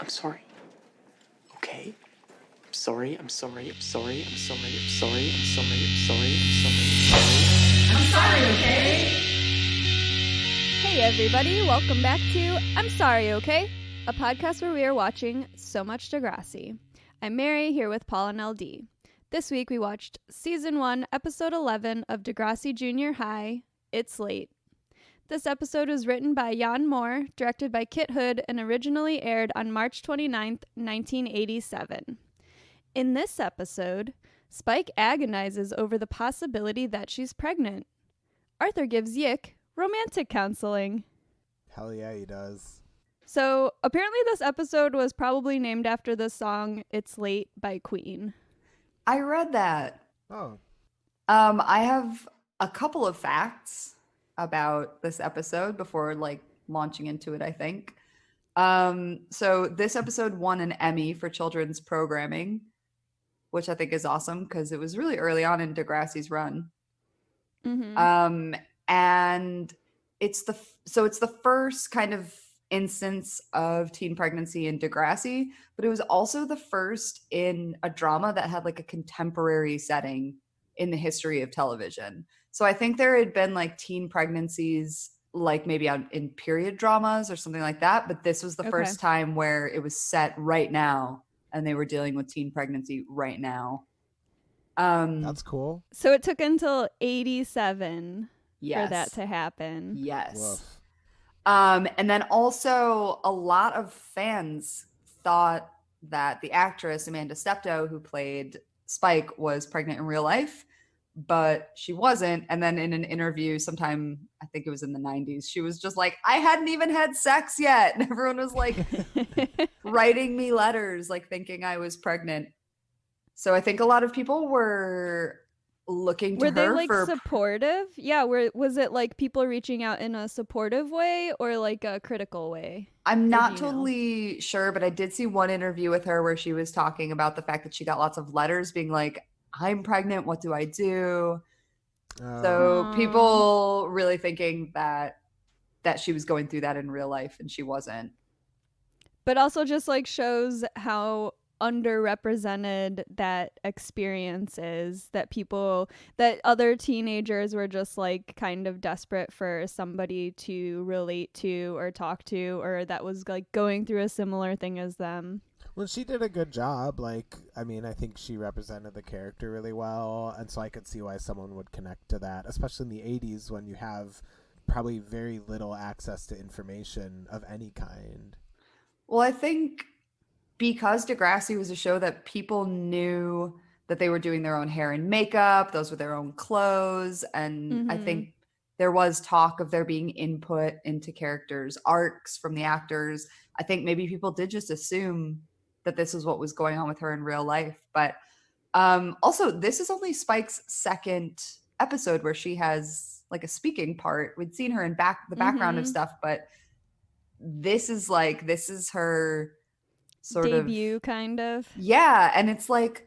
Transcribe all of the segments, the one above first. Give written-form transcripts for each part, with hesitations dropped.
I'm sorry. Okay? I'm sorry. I'm sorry. I'm sorry. I'm sorry. I'm sorry. I'm sorry. I'm sorry. I'm sorry. I'm sorry, okay? Hey everybody, welcome back to I'm Sorry, Okay? A podcast where we are watching so much Degrassi. I'm Mary, here with Paul and LD. This week we watched Season 1, Episode 11 of Degrassi Junior High, It's Late. This episode was written by Jan Moore, directed by Kit Hood, and originally aired on March 29th, 1987. In this episode, Spike agonizes over the possibility that she's pregnant. Arthur gives Yick romantic counseling. Hell yeah, he does. So apparently this episode was probably named after the song It's Late by Queen. I read that. Oh. I have a couple of facts about this episode before launching into it, I think. So this episode won an Emmy for children's programming, which I think is awesome because it was really early on in Degrassi's run. Mm-hmm. And it's the first kind of instance of teen pregnancy in Degrassi, but it was also the first in a drama that had like a contemporary setting in the history of television. So I think there had been like teen pregnancies like maybe in period dramas or something like that, but this was the first time where it was set right now and they were dealing with teen pregnancy right now. That's cool. So it took until 87 yes. for that to happen. Yes. Woof. And then also a lot of fans thought that the actress Amanda Steptoe, who played Spike, was pregnant in real life, but she wasn't. And then in an interview sometime, I think it was in the 90s, she was just like, I hadn't even had sex yet. And everyone was like writing me letters, like thinking I was pregnant. So I think a lot of people were looking to were her they for supportive? Yeah, was it like people reaching out in a supportive way or like a critical way? I'm not totally sure, but I did see one interview with her where she was talking about the fact that she got lots of letters being like, I'm pregnant, what do I do? So people really thinking that she was going through that in real life and she wasn't. But also just like shows how underrepresented that experience is, that other teenagers were just like kind of desperate for somebody to relate to or talk to, or that was like going through a similar thing as them. Well, she did a good job. I think she represented the character really well, and so I could see why someone would connect to that, especially in the 80s when you have probably very little access to information of any kind. Well, I think because Degrassi was a show that people knew that they were doing their own hair and makeup, those were their own clothes, and I think there was talk of there being input into characters' arcs from the actors. I think maybe people did just assume that this is what was going on with her in real life. But also, this is only Spike's second episode where she has like a speaking part. We'd seen her in the background of stuff, but this is her sort debut, kind of. Yeah, and it's like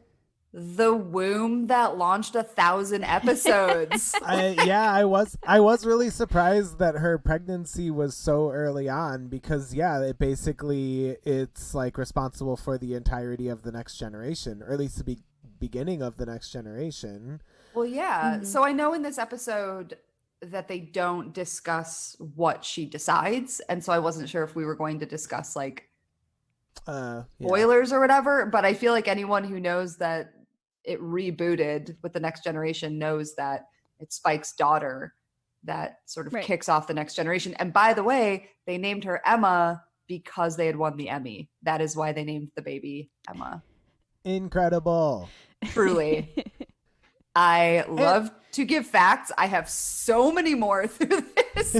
the womb that launched 1,000 episodes. I was really surprised that her pregnancy was so early on because it's like responsible for the entirety of the next generation, or at least the beginning of the next generation. Well, yeah. So I know in this episode that they don't discuss what she decides, and so I wasn't sure if we were going to discuss like spoilers or whatever, but I feel like anyone who knows that it rebooted with the next generation knows that it's Spike's daughter that sort of kicks off the next generation. And by the way, they named her Emma because they had won the Emmy. That is why they named the baby Emma. Incredible. Truly. I love to give facts. I have so many more through this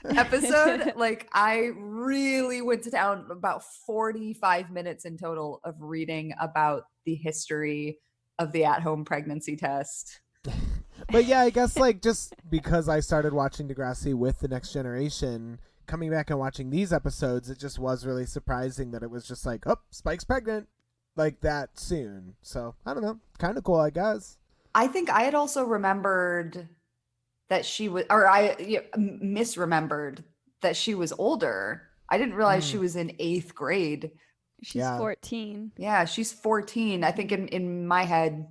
episode. Like, I really went down about 45 minutes in total of reading about the history of the at-home pregnancy test. But yeah, I guess like just because I started watching Degrassi with the next generation, coming back and watching these episodes, it just was really surprising that it was just like, oh, Spike's pregnant like that soon. So I don't know, kind of cool, I guess. I think I had also remembered that she was, or I misremembered that she was older. I didn't realize she was in 8th grade She's 14. Yeah, she's 14. I think in my head,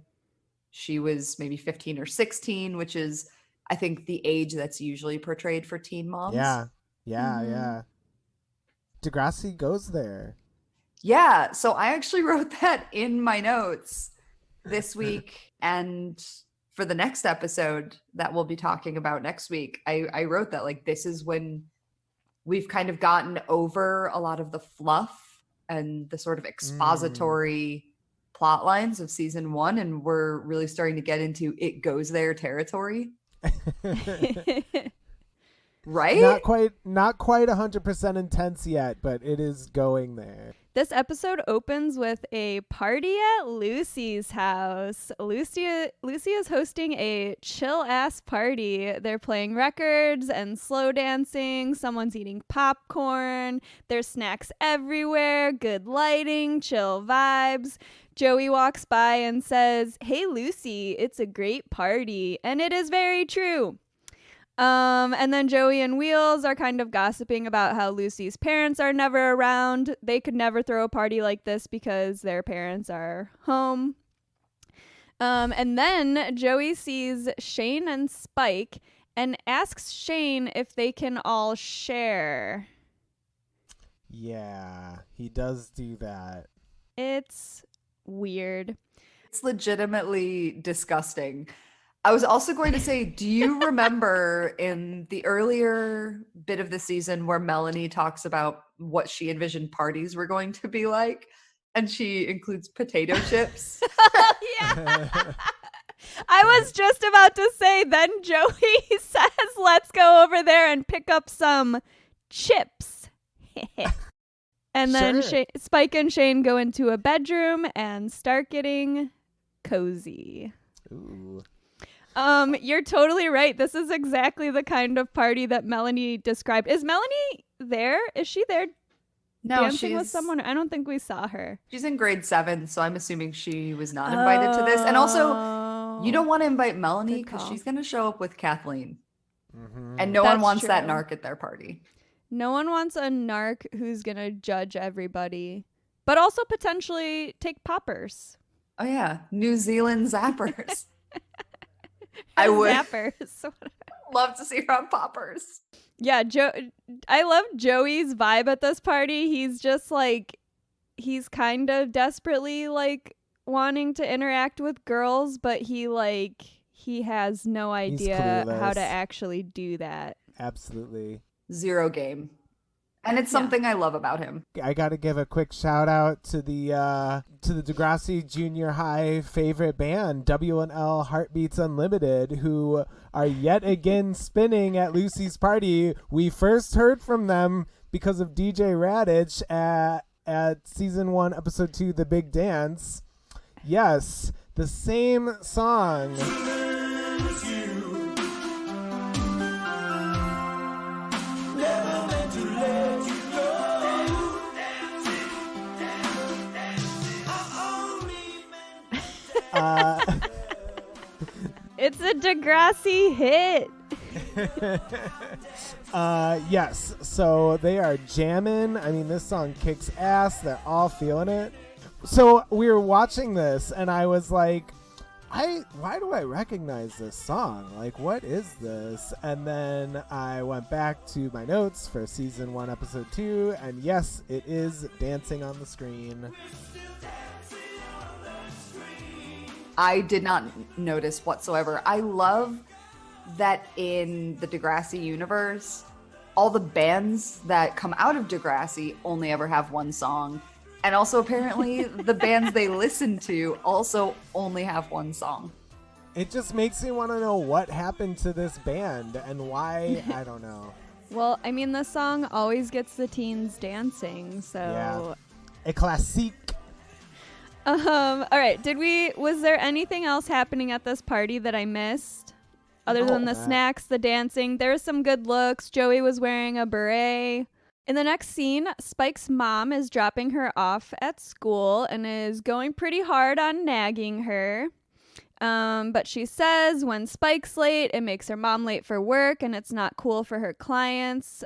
she was maybe 15 or 16, which is, I think, the age that's usually portrayed for teen moms. Yeah. Degrassi goes there. Yeah, so I actually wrote that in my notes this week, and for the next episode that we'll be talking about next week, I wrote that, like, this is when we've kind of gotten over a lot of the fluff and the sort of expository plot lines of season 1, and we're really starting to get into it goes there territory. Right? Not quite 100% intense yet, but it is going there. This episode opens with a party at Lucy's house. Lucy is hosting a chill-ass party. They're playing records and slow dancing. Someone's eating popcorn. There's snacks everywhere. Good lighting, chill vibes. Joey walks by and says, "Hey, Lucy, it's a great party." And it is very true. And then Joey and Wheels are kind of gossiping about how Lucy's parents are never around. They could never throw a party like this because their parents are home. And then Joey sees Shane and Spike and asks Shane if they can all share. Yeah, he does do that. It's weird. It's legitimately disgusting. I was also going to say, do you remember in the earlier bit of the season where Melanie talks about what she envisioned parties were going to be like? And she includes potato chips. Yeah. I was just about to say, then Joey says, let's go over there and pick up some chips. And then Sure. Spike and Shane go into a bedroom and start getting cozy. Ooh. You're totally right. This is exactly the kind of party that Melanie described. Is Melanie there? Is she there No, dancing with someone? I don't think we saw her. She's in grade 7, so I'm assuming she was not invited to this. And also, you don't want to invite Melanie Good because call. she's going to show up with Kathleen. Mm-hmm. And no one That's wants that true. narc at their party. No one wants a narc who's going to judge everybody, but also potentially take poppers. Oh, yeah. New Zealand zappers. I would Zappers. love to see her on poppers. Yeah, I love Joey's vibe at this party. He's just like, he's kind of desperately like wanting to interact with girls, but he has no idea how to clueless. actually do that. Absolutely. Zero game. And it's something I love about him. I got to give a quick shout out to the Degrassi Junior High favorite band, W&L Heartbeats Unlimited, who are yet again spinning at Lucy's party. We first heard from them because of DJ Radich at season 1, episode 2, The Big Dance. Yes, the same song. It's a Degrassi hit. Yes, so they are jamming. I mean, this song kicks ass. They're all feeling it. So we were watching this, and I was like, why do I recognize this song? Like, what is this? And then I went back to my notes for season 1, episode 2, and yes, it is Dancing on the Screen. I did not notice whatsoever. I love that in the Degrassi universe, all the bands that come out of Degrassi only ever have one song. And also apparently the bands they listen to also only have one song. It just makes me want to know what happened to this band and why. I don't know. Well, I mean, the song always gets the teens dancing, so... Yeah. A classique. All right. Was there anything else happening at this party that I missed? Other than the snacks, the dancing, there was some good looks. Joey was wearing a beret. In the next scene, Spike's mom is dropping her off at school and is going pretty hard on nagging her. But she says when Spike's late, it makes her mom late for work, and it's not cool for her clients.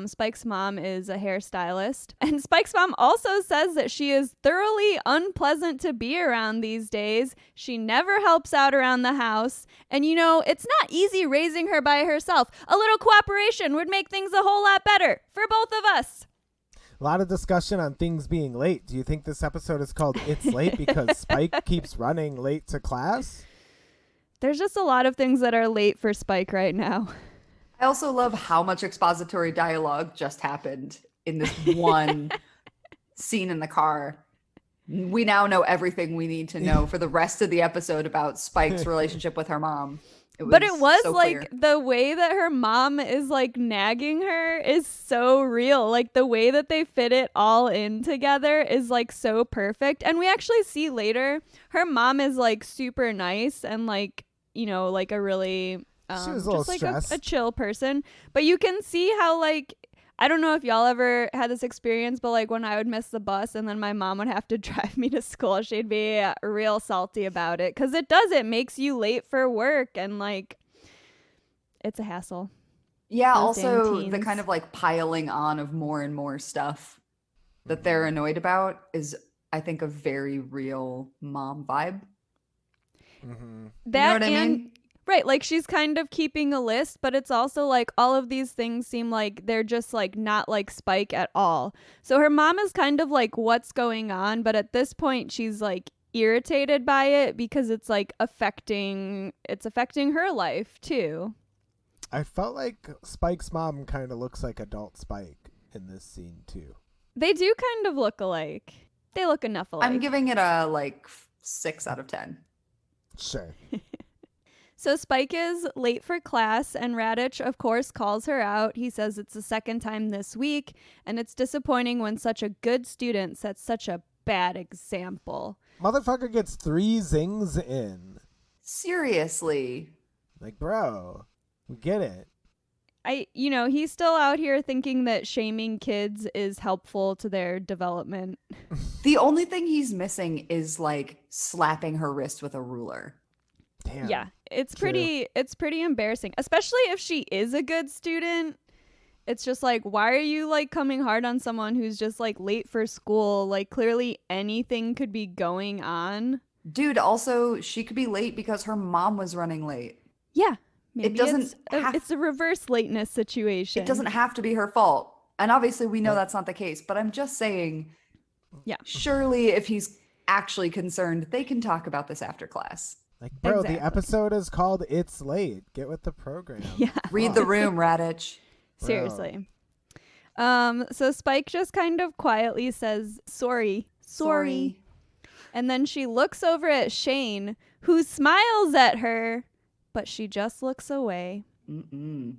Spike's mom is a hairstylist. And Spike's mom also says that she is thoroughly unpleasant to be around these days. She never helps out around the house. And, you know, it's not easy raising her by herself. A little cooperation would make things a whole lot better for both of us. A lot of discussion on things being late. Do you think this episode is called It's Late because Spike keeps running late to class? There's just a lot of things that are late for Spike right now. I also love how much expository dialogue just happened in this one scene in the car. We now know everything we need to know for the rest of the episode about Spike's relationship with her mom. But it was so like clear. the way that her mom is like nagging her is so real. Like the way that they fit it all in together is like so perfect. And we actually see later her mom is like super nice and like, you know, like a really She was a little just like stressed. a chill person. But you can see how like, I don't know if y'all ever had this experience, but like when I would miss the bus and then my mom would have to drive me to school, she'd be real salty about it. Because it makes you late for work and like it's a hassle. Yeah, Those dang also the teens. kind of like piling on of more and more stuff that they're annoyed about is, I think, a very real mom vibe. Mm-hmm. That you know what I and mean? right, like she's kind of keeping a list, but it's also like all of these things seem like they're just like not like Spike at all. So her mom is kind of like what's going on, but at this point she's like irritated by it because it's like affecting her life too. I felt like Spike's mom kind of looks like adult Spike in this scene too. They do kind of look alike. They look enough alike. I'm giving it a like 6 out of 10. Sure. So Spike is late for class, and Raditch, of course, calls her out. He says it's the second time this week, and it's disappointing when such a good student sets such a bad example. Motherfucker gets 3 zings in. Seriously. Like, bro, we get it. He's still out here thinking that shaming kids is helpful to their development. The only thing he's missing is like slapping her wrist with a ruler. Damn. Yeah, it's True. pretty embarrassing, especially if she is a good student. It's just like, why are you like coming hard on someone who's just like late for school? Like clearly anything could be going on. Dude, also, she could be late because her mom was running late. Yeah, maybe doesn't it's a reverse lateness situation. It doesn't have to be her fault. And obviously, we know that's not the case, but I'm just saying, Yeah. surely if he's actually concerned, they can talk about this after class. Like, bro, Exactly. the episode is called It's Late. Get with the program. Yeah. Read the room, Raditch. Bro. Seriously. So Spike just kind of quietly says, sorry. And then she looks over at Shane, who smiles at her, but she just looks away. Mm-mm.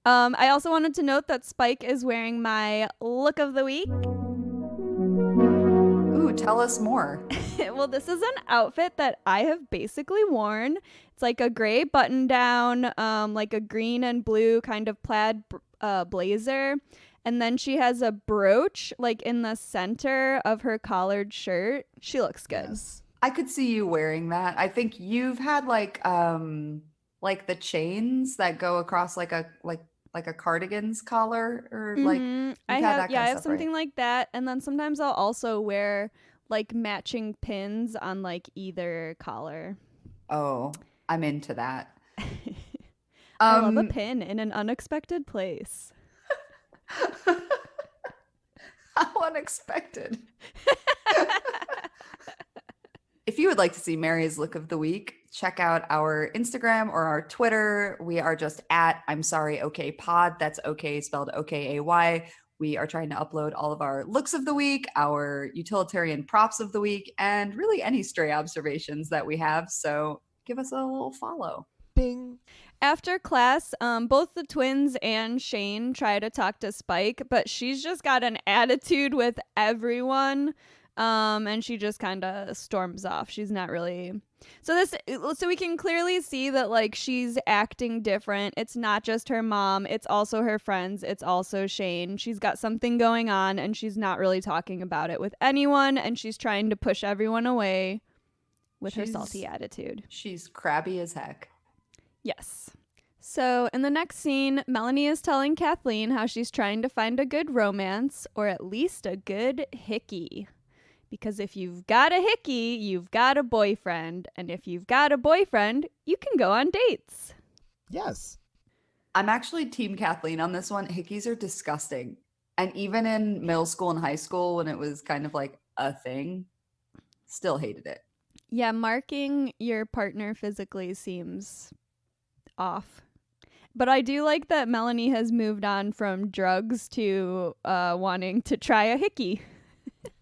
I also wanted to note that Spike is wearing my look of the week. Ooh, tell us more. Well, this is an outfit that I have basically worn. It's like a gray button down, like a green and blue kind of plaid blazer. And then she has a brooch like in the center of her collared shirt. She looks good. Yes. I could see you wearing that. I think you've had like the chains that go across like a cardigan's collar or like Mhm. you've I had have that kind I of have stuff, right? something like that, and then sometimes I'll also wear like matching pins on like either collar. Oh, I'm into that. I love a pin in an unexpected place. How unexpected. If you would like to see Mary's look of the week, check out our Instagram or our Twitter. We are just at I'm sorry, okay pod. That's okay spelled OKAY. We are trying to upload all of our looks of the week, our utilitarian props of the week, and really any stray observations that we have. So give us a little follow. Bing. After class, both the twins and Shane try to talk to Spike, but she's just got an attitude with everyone. And she just kind of storms off. She's not really. So we can clearly see that like she's acting different. It's not just her mom. It's also her friends. It's also Shane. She's got something going on and she's not really talking about it with anyone. And she's trying to push everyone away. with her salty attitude. She's crabby as heck. Yes. So in the next scene, Melanie is telling Kathleen how she's trying to find a good romance, or at least a good hickey. Because if you've got a hickey, you've got a boyfriend. And if you've got a boyfriend, you can go on dates. Yes. I'm actually team Kathleen on this one. Hickeys are disgusting. And even in middle school and high school, when it was kind of like a thing, still hated it. Yeah, marking your partner physically seems off. But I do like that Melanie has moved on from drugs to wanting to try a hickey.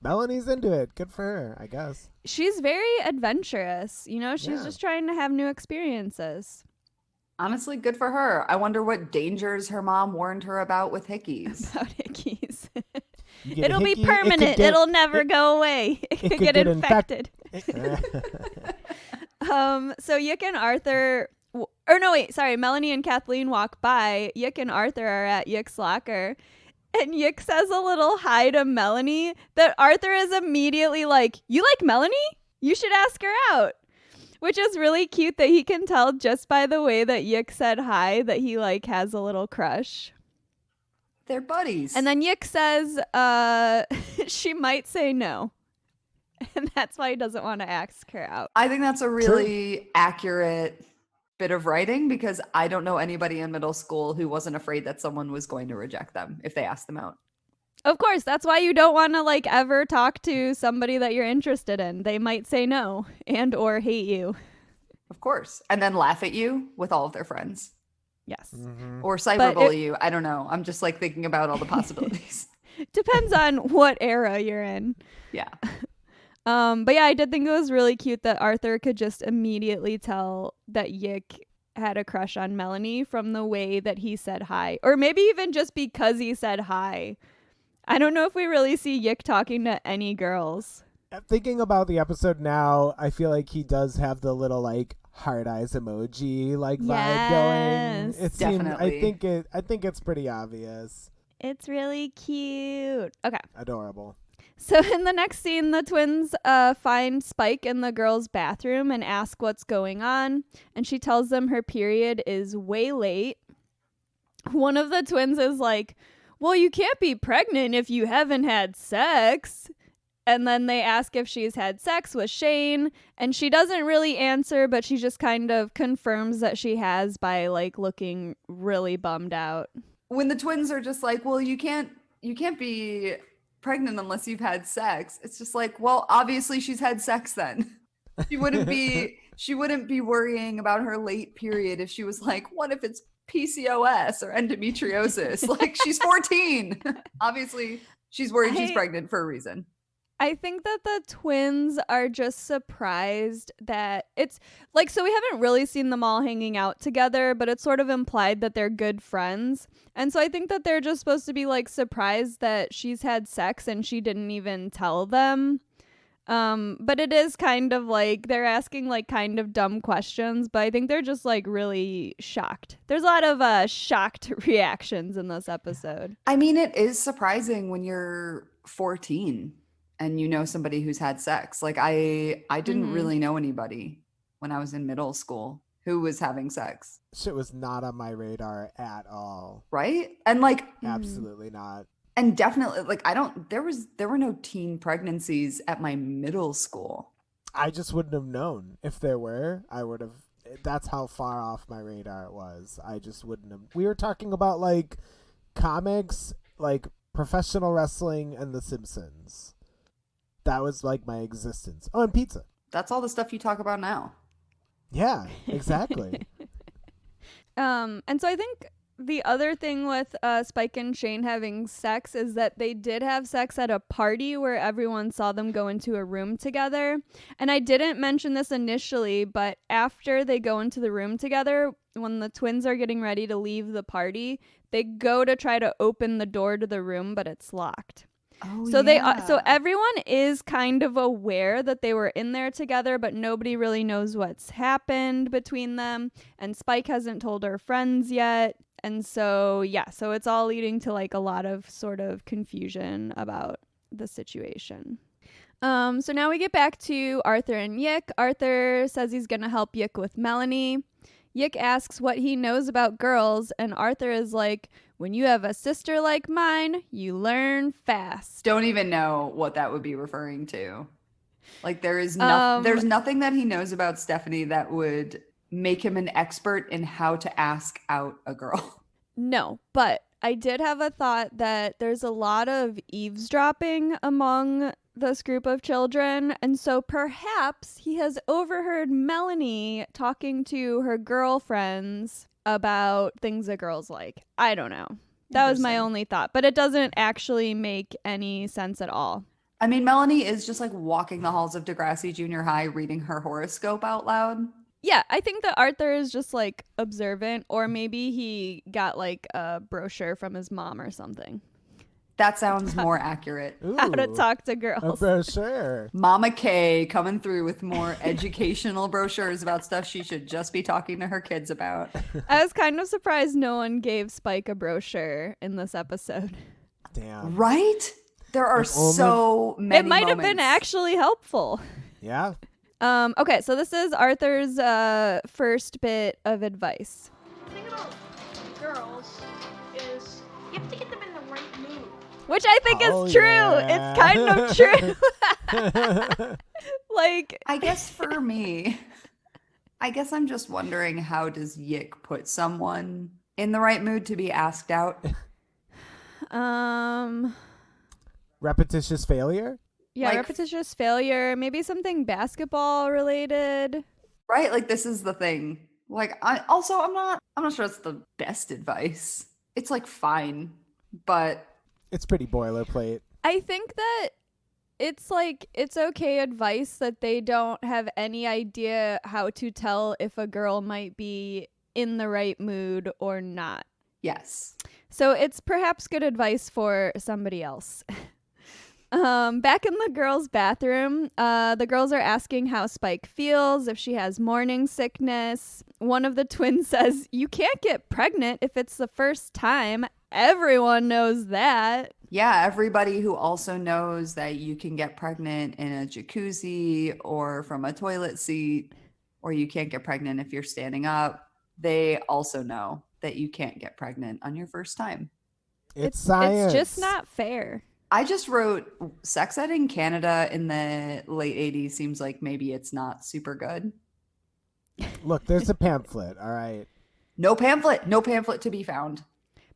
Melanie's into it. Good for her, I guess. She's very adventurous. You know, she's Yeah. just trying to have new experiences. Honestly, good for her. I wonder what dangers her mom warned her about with hickeys. About hickeys. You get a It'll be hickey, it could permanent. get- It'll never go away. It could get infected. So Yick and Arthur, Melanie and Kathleen walk by. Yick and Arthur are at Yick's locker. And Yick says a little hi to Melanie that Arthur is immediately like, "You like Melanie? You should ask her out." Which is really cute that he can tell just by the way that Yick said hi that he like has a little crush. They're buddies. And then Yick says she might say no. And that's why he doesn't want to ask her out. I think that's a really accurate bit of writing, because I don't know anybody in middle school who wasn't afraid that someone was going to reject them if they asked them out. Of course, that's why you don't want to like ever talk to somebody that you're interested in. They might say no and or hate you. Of course. And then laugh at you with all of their friends. Yes. Mhm. Or cyberbully you. I don't know. I'm just like thinking about all the possibilities. Depends on what era you're in. Yeah. But yeah, I did think it was really cute that Arthur could just immediately tell that Yick had a crush on Melanie from the way that he said hi. Or maybe even just because he said hi. I don't know if we really see Yick talking to any girls. Thinking about the episode now, I feel like he does have the little like heart eyes emoji like vibe going. Yes. It seemed, Definitely. I think it's pretty obvious. It's really cute. Okay. Adorable. So in the next scene, the twins find Spike in the girls' bathroom and ask what's going on. And she tells them her period is way late. One of the twins is like, "Well, you can't be pregnant if you haven't had sex." And then they ask if she's had sex with Shane. And she doesn't really answer, but she just kind of confirms that she has by like looking really bummed out. When the twins are just like, well, you can't be pregnant unless you've had sex. It's just like, well, obviously she's had sex then. She wouldn't be worrying about her late period if she was like, what if it's PCOS or endometriosis? Like, she's 14. Obviously, she's worried she's pregnant for a reason. I think that the twins are just surprised that it's like, so we haven't really seen them all hanging out together, but it's sort of implied that they're good friends. And so I think that they're just supposed to be like surprised that she's had sex and she didn't even tell them. But it is kind of like they're asking like kind of dumb questions, but I think they're just like really shocked. There's a lot of shocked reactions in this episode. I mean, it is surprising when you're 14 and you know somebody who's had sex. Like I didn't really know anybody when I was in middle school who was having sex. Shit was not on my radar at all. Right? And like Absolutely not. and definitely like there were no teen pregnancies at my middle school. I just wouldn't have known. If there were, I would have. That's how far off my radar it was. I just wouldn't have. We were talking about like comics, like professional wrestling and The Simpsons. That was like my existence. Oh, and pizza. That's all the stuff you talk about now. Yeah, exactly. And so I think the other thing with Spike and Shane having sex is that they did have sex at a party where everyone saw them go into a room together. And I didn't mention this initially, but after they go into the room together, when the twins are getting ready to leave the party, they go to try to open the door to the room, but it's locked. Oh, So yeah. so everyone is kind of aware that they were in there together, but nobody really knows what's happened between them. And Spike hasn't told her friends yet. And so, yeah, so it's all leading to like a lot of sort of confusion about the situation. So now we get back to Arthur and Yick. Arthur says he's going to help Yick with Melanie. Yick asks what he knows about girls, and Arthur is like, when you have a sister like mine, you learn fast. Don't even know what that would be referring to. Like there's nothing that he knows about Stephanie that would make him an expert in how to ask out a girl. No, but I did have a thought that there's a lot of eavesdropping among this group of children, and so perhaps he has overheard Melanie talking to her girlfriends about things that girls like. I don't know. That was my only thought, but it doesn't actually make any sense at all. I mean, Melanie is just like walking the halls of Degrassi Junior High reading her horoscope out loud. Yeah, I think that Arthur is just like observant, or maybe he got like a brochure from his mom or something. That sounds more accurate. Ooh, How to talk to a girls. brochure. Mama K coming through with more educational brochures about stuff she should just be talking to her kids about. I was kind of surprised no one gave Spike a brochure in this episode. Damn. Right? There are so many It might have been moments. actually helpful. Yeah. Okay, so this is Arthur's first bit of advice. The thing about girls is you have to get them in the right mood. Which I think is true. Yeah. It's kind of true. Like, I guess for me, I guess I'm just wondering, how does Yick put someone in the right mood to be asked out? Repetitious failure? yeah, Like- repetitious failure, maybe something basketball related. Right? Like this is the thing. Like I'm not sure it's the best advice. It's like fine, but It's pretty boilerplate. I think that it's like, it's okay advice that they don't have any idea how to tell if a girl might be in the right mood or not. yes. So it's perhaps good advice for somebody else. Back in the girls' bathroom, the girls are asking how Spike feels, if she has morning sickness. One of the twins says, you can't get pregnant if it's the first time. Everyone knows that. Yeah, everybody who also knows that you can get pregnant in a jacuzzi or from a toilet seat, or you can't get pregnant if you're standing up, they also know that you can't get pregnant on your first time. It's science. It's just not fair. I just wrote sex ed in Canada in the late 80s seems like maybe it's not super good. Look, there's a pamphlet, all right? No pamphlet to be found.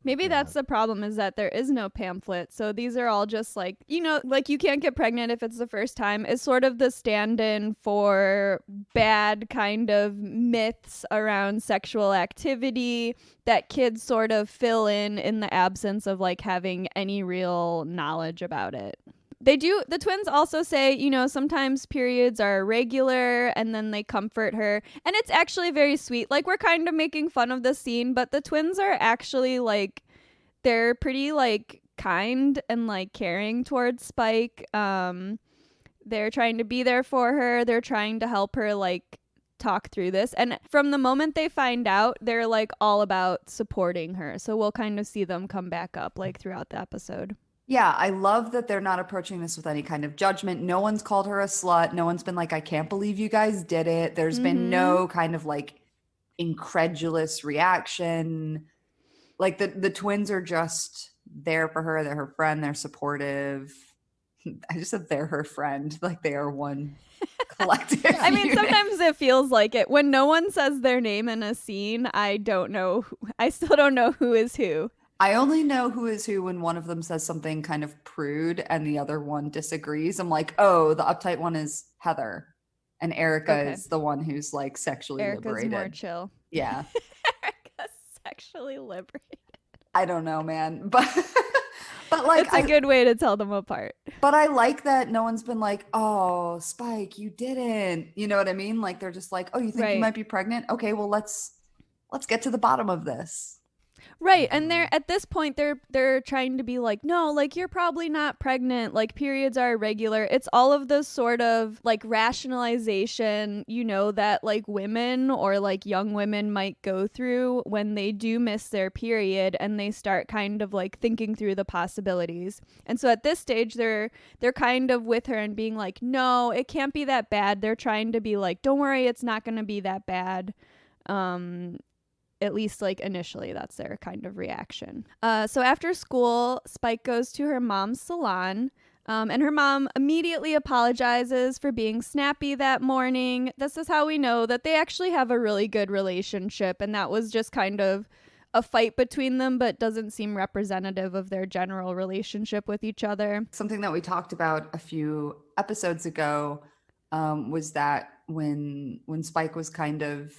Maybe that's the problem, is that there is no pamphlet. So these are all just like, like you can't get pregnant if it's the first time is sort of the stand-in for bad kind of myths around sexual activity that kids sort of fill in the absence of like having any real knowledge about it. The twins also say, sometimes periods are irregular, and then they comfort her. And it's actually very sweet. Like, we're kind of making fun of the scene, but the twins are actually like, they're pretty like kind and like caring towards Spike. They're trying to be there for her. They're trying to help her like talk through this. And from the moment they find out, they're like all about supporting her. So we'll kind of see them come back up like throughout the episode. Yeah, I love that they're not approaching this with any kind of judgment. No one's called her a slut. No one's been like, I can't believe you guys did it. There's been no kind of like incredulous reaction. Like the twins are just there for her. They're her friend. They're supportive. I just said they're her friend. Like they are one collective. I mean, unit. sometimes it feels like it. When no one says their name in a scene, I don't know. I still don't know who is who. I only know who is who when one of them says something kind of prude and the other one disagrees. I'm like, oh, the uptight one is Heather. And Erica is the one who's like sexually Erica's liberated. more chill. Yeah. Erica's sexually liberated. I don't know, man. But like It's a good way to tell them apart. but I like that no one's been like, oh, Spike, you didn't. You know what I mean? Like they're just like, oh, you think you Right. might be pregnant? Okay, well let's get to the bottom of this. Right, and they're at this point they're trying to be like, no, like you're probably not pregnant, like periods are irregular. It's all of this sort of like rationalization, that like women or like young women might go through when they do miss their period, and they start kind of like thinking through the possibilities. And so at this stage they're kind of with her and being like, no, it can't be that bad. They're trying to be like, don't worry, it's not going to be that bad. At least like initially that's their kind of reaction. So after school, Spike goes to her mom's salon, and her mom immediately apologizes for being snappy that morning. This is how we know that they actually have a really good relationship, and that was just kind of a fight between them, but doesn't seem representative of their general relationship with each other. Something that we talked about a few episodes ago was that when Spike was kind of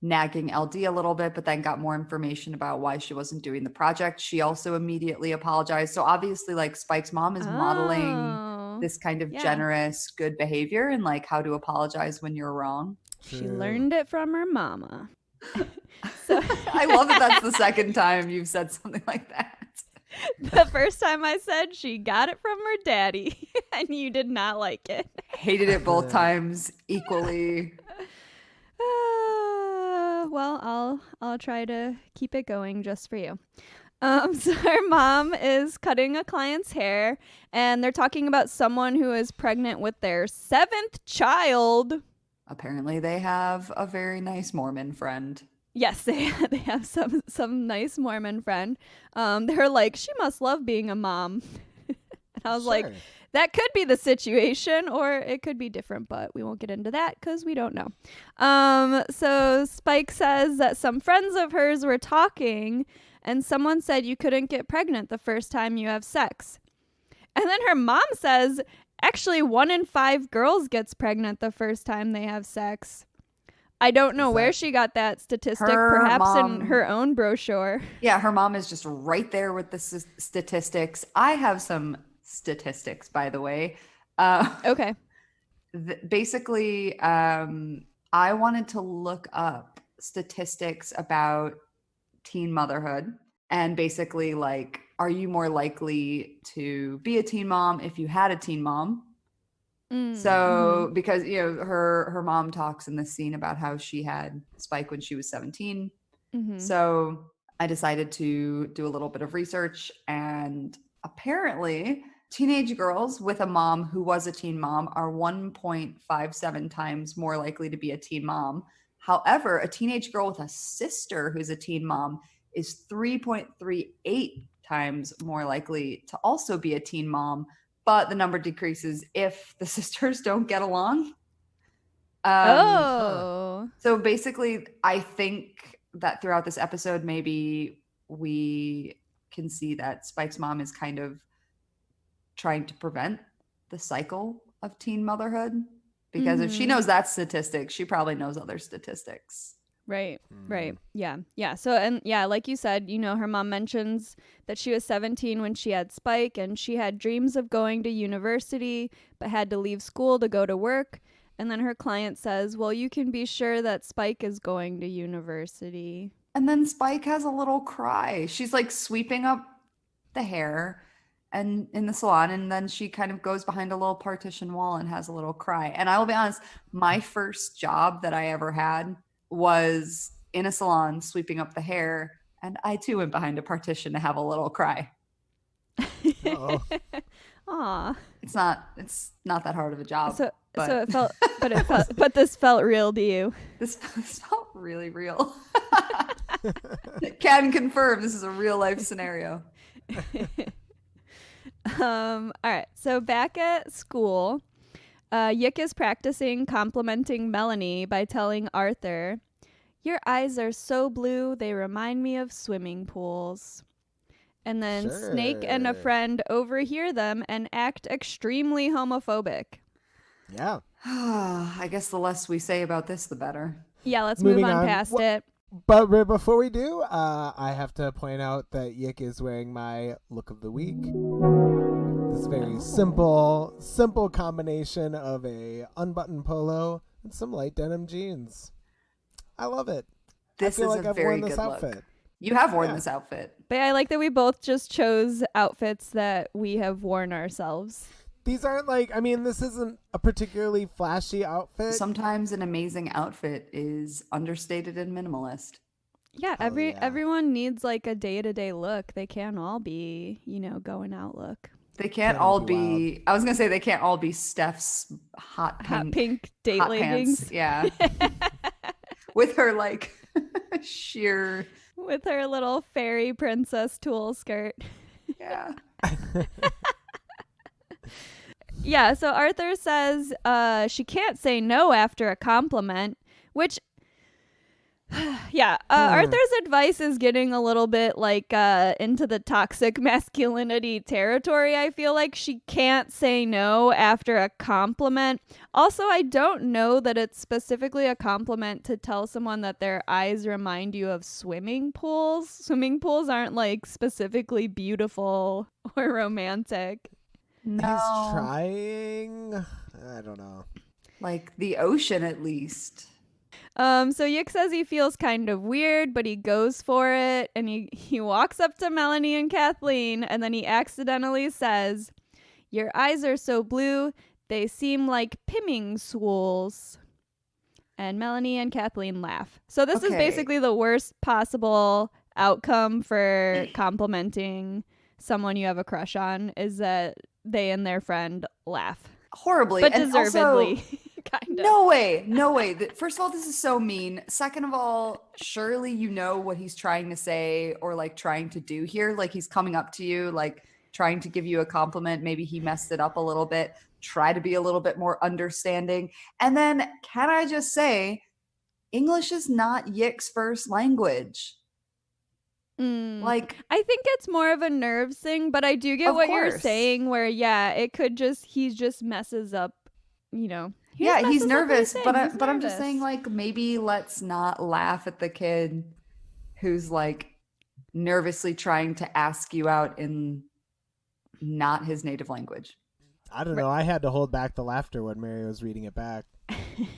nagging LD a little bit, but then got more information about why she wasn't doing the project, she also immediately apologized. So obviously, like, Spike's mom is modeling this kind of generous, good behavior and like how to apologize when you're wrong. She learned it from her mama. So I love that that's the second time you've said something like that. The first time I said she got it from her daddy, and you did not like it. Hated it both times equally. Well, I'll try to keep it going just for you. So her mom is cutting a client's hair, and they're talking about someone who is pregnant with their 7th child. Apparently, they have a very nice Mormon friend. Yes, they have some nice Mormon friend. They're like, she must love being a mom. And I was like, that could be the situation, or it could be different, but we won't get into that because we don't know. So Spike says that some friends of hers were talking, and someone said you couldn't get pregnant the first time you have sex. And then her mom says, actually, 1 in 5 girls gets pregnant the first time they have sex. I don't know where she got that statistic, perhaps in her own brochure. Yeah, her mom is just right there with the statistics. I have some statistics, by the way. Okay. Basically, I wanted to look up statistics about teen motherhood, and basically, like, are you more likely to be a teen mom if you had a teen mom? So because her mom talks in this scene about how she had Spike when she was 17. So I decided to do a little bit of research, and apparently teenage girls with a mom who was a teen mom are 1.57 times more likely to be a teen mom. However, a teenage girl with a sister who's a teen mom is 3.38 times more likely to also be a teen mom, but the number decreases if the sisters don't get along. So basically, I think that throughout this episode, maybe we can see that Spike's mom is kind of trying to prevent the cycle of teen motherhood, because if she knows that statistic, she probably knows other statistics. Right. Yeah. So, and yeah, like you said, her mom mentions that she was 17 when she had Spike, and she had dreams of going to university, but had to leave school to go to work. And then her client says, well, you can be sure that Spike is going to university. And then Spike has a little cry. She's like sweeping up the hair and in the salon, and then she kind of goes behind a little partition wall and has a little cry. And I will be honest, my first job that I ever had was in a salon sweeping up the hair, and I too went behind a partition to have a little cry. Aw. It's not that hard of a job. So it felt, but this felt real to you. This felt really real. Can confirm this is a real life scenario. All right. So back at school, Yick is practicing complimenting Melanie by telling Arthur, your eyes are so blue, they remind me of swimming pools. And then Snake and a friend overhear them and act extremely homophobic. Yeah. I guess the less we say about this, the better. Yeah, let's move on past it. But before we do, I have to point out that Yick is wearing my look of the week. This very simple combination of a unbuttoned polo and some light denim jeans. I love it. This I feel is like a I've very worn this good outfit. look. You have worn Yeah. this outfit. But I like that we both just chose outfits that we have worn ourselves. These aren't like, I mean, this isn't a particularly flashy outfit. Sometimes an amazing outfit is understated and minimalist. Yeah, Hell yeah. everyone needs like a day-to-day look. They can't all be, going out look. They can't That would all be be. I was gonna say they can't all be Steph's hot Hot pink date hot leggings. pants. Yeah, with her like sheer. With her little fairy princess tulle skirt. Yeah. Yeah, so Arthur says she can't say no after a compliment, which, Arthur's advice is getting a little bit like into the toxic masculinity territory. I feel like she can't say no after a compliment. Also, I don't know that it's specifically a compliment to tell someone that their eyes remind you of swimming pools. Swimming pools aren't like specifically beautiful or romantic. No. He's trying. I don't know. Like the ocean, at least. So Yick says he feels kind of weird, but he goes for it, and he walks up to Melanie and Kathleen, and then he accidentally says, "Your eyes are so blue, they seem like pimming swools." And Melanie and Kathleen laugh. So this is Okay. basically the worst possible outcome for complimenting someone you have a crush on, is that they and their friend laugh. Horribly. But And deservedly, also, kind of. no way. First of all, this is so mean. Second of all, surely you know what he's trying to say or like trying to do here. Like he's coming up to you, like trying to give you a compliment. Maybe he messed it up a little bit. Try to be a little bit more understanding. And then, can I just say, English is not Yick's first language. Like, I think it's more of a nerves thing, but I do get Of what you're course. saying where, it could just, he just messes up, He yeah, messes he's up nervous, everything. but He's I'm just nervous. saying, like, maybe let's not laugh at the kid who's like nervously trying to ask you out in not his native language. I don't know. I had to hold back the laughter when Mary was reading it back.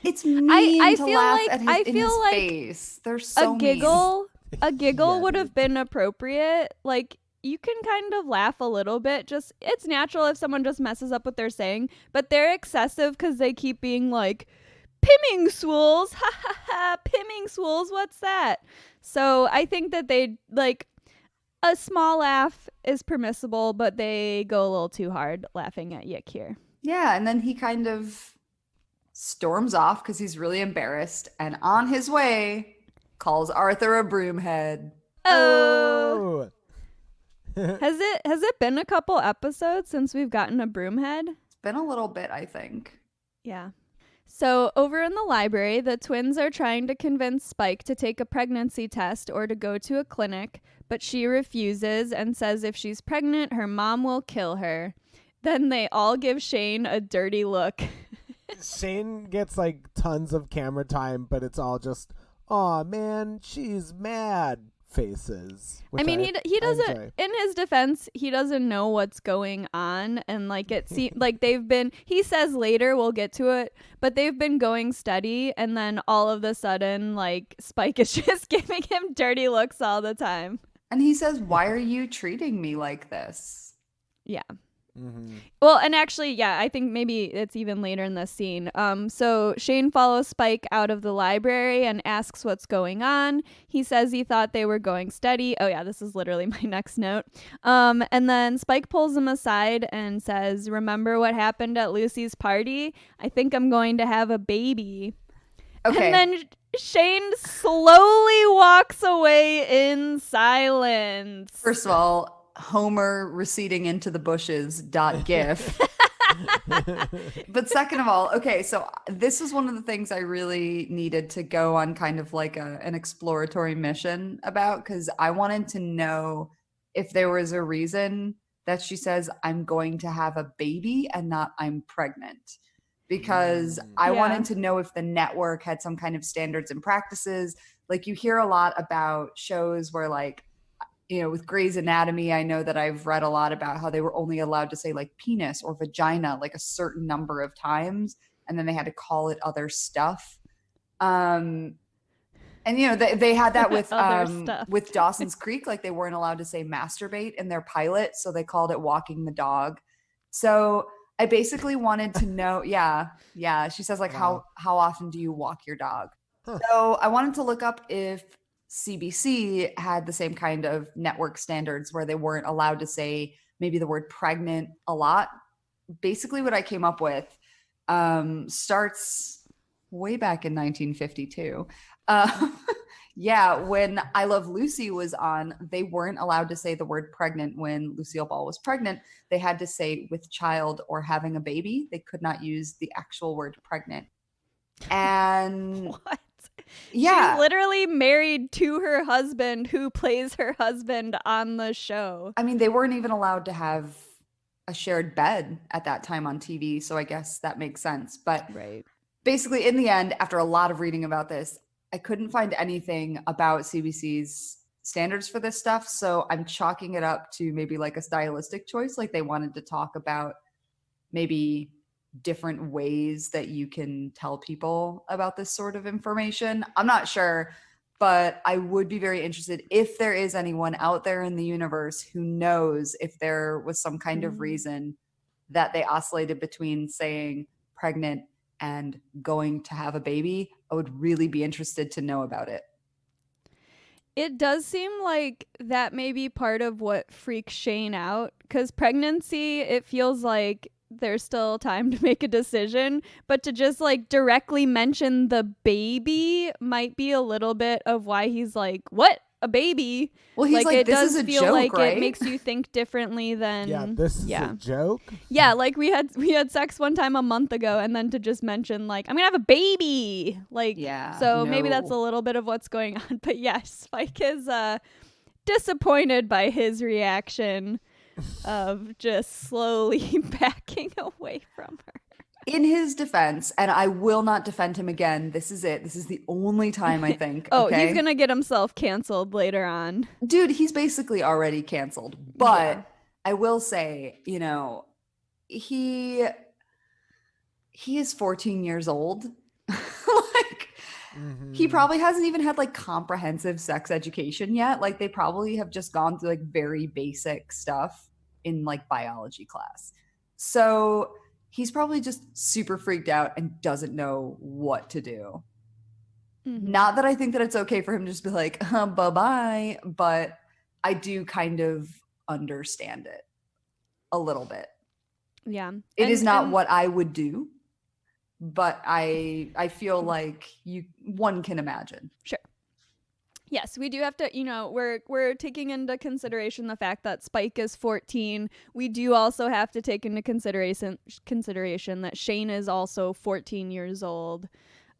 It's mean I to feel laugh like- at his, I in feel his like face. They're so a giggle Yeah, would dude. have been appropriate. Like, you can kind of laugh a little bit. Just, it's natural if someone just messes up what they're saying, but they're excessive because they keep being like, pimming swools, ha ha ha, pimming swools, what's that? So I think that they, like, a small laugh is permissible, but they go a little too hard laughing at Yick here. Yeah, and then he kind of storms off because he's really embarrassed, and on his way calls Arthur a broomhead. Oh, has it been a couple episodes since we've gotten a broomhead? It's been a little bit, I think. Yeah. So over in the library, the twins are trying to convince Spike to take a pregnancy test or to go to a clinic, but she refuses and says if she's pregnant, her mom will kill her. Then they all give Shane a dirty look. Shane gets like tons of camera time, but it's all just, "Aw, man, she's mad" faces. I mean, he doesn't, enjoy. in his defense, he doesn't know what's going on. And like, it seems like he says later, we'll get to it, but they've been going steady. And then all of a sudden, like, Spike is just giving him dirty looks all the time. And he says, "Why are you treating me like this?" Yeah. Mm-hmm. Well, and actually, I think maybe it's even later in the scene. So Shane follows Spike out of the library and asks what's going on. He says he thought they were going steady. Oh yeah, this is literally my next note. And then Spike pulls him aside and says, "Remember what happened at Lucy's party? I think I'm going to have a baby." Okay. And then Shane slowly walks away in silence. First of all, Homer receding into the bushes .gif. But second of all, okay, so this was one of the things I really needed to go on kind of like an exploratory mission about, because I wanted to know if there was a reason that she says, "I'm going to have a baby" and not "I'm pregnant. Because I Yeah. wanted to know if the network had some kind of standards and practices. Like, you hear a lot about shows where, like, with Grey's Anatomy, I know that I've read a lot about how they were only allowed to say like penis or vagina like a certain number of times, and then they had to call it other stuff. And they had that Other stuff. with Dawson's Creek, like they weren't allowed to say masturbate in their pilot, so they called it walking the dog. So I basically wanted to know, yeah. She says like Wow. how often do you walk your dog? So I wanted to look up if CBC had the same kind of network standards where they weren't allowed to say maybe the word pregnant a lot. Basically, what I came up with starts way back in 1952. When I Love Lucy was on, they weren't allowed to say the word pregnant when Lucille Ball was pregnant. They had to say with child or having a baby. They could not use the actual word pregnant. And What? yeah, She's literally married to her husband who plays her husband on the show. I mean, they weren't even allowed to have a shared bed at that time on TV. So I guess that makes sense. But Right. basically, in the end, after a lot of reading about this, I couldn't find anything about CBC's standards for this stuff. So I'm chalking it up to maybe like a stylistic choice. Like they wanted to talk about maybe different ways that you can tell people about this sort of information. I'm not sure, but I would be very interested if there is anyone out there in the universe who knows if there was some kind of reason that they oscillated between saying pregnant and going to have a baby. I would really be interested to know about it. It does seem like that may be part of what freaks Shane out, because pregnancy, it feels like there's still time to make a decision, but to just like directly mention the baby might be a little bit of why he's like, what? A baby? Well, he's like, it this does is a feel joke, like right? it makes you think differently than This is a joke. Yeah, like we had sex one time a month ago, and then to just mention like I'm gonna have a baby, like so maybe that's a little bit of what's going on. But yes, Spike is disappointed by his reaction of just slowly backing away from her. In his defense, and I will not defend him again. This is it. This is the only time, I think. He's gonna get himself canceled later on. Dude, he's basically already canceled. But I will say, he is 14 years old. He probably hasn't even had like comprehensive sex education yet. Like they probably have just gone through like very basic stuff in like biology class. So he's probably just super freaked out and doesn't know what to do. Not that I think that it's okay for him to just be like, bye-bye, but I do kind of understand it a little bit. Yeah. It is not what I would do, but I feel like one can imagine. Sure. Yes, we do have to, we're taking into consideration the fact that Spike is 14. We do also have to take into consideration that Shane is also 14 years old.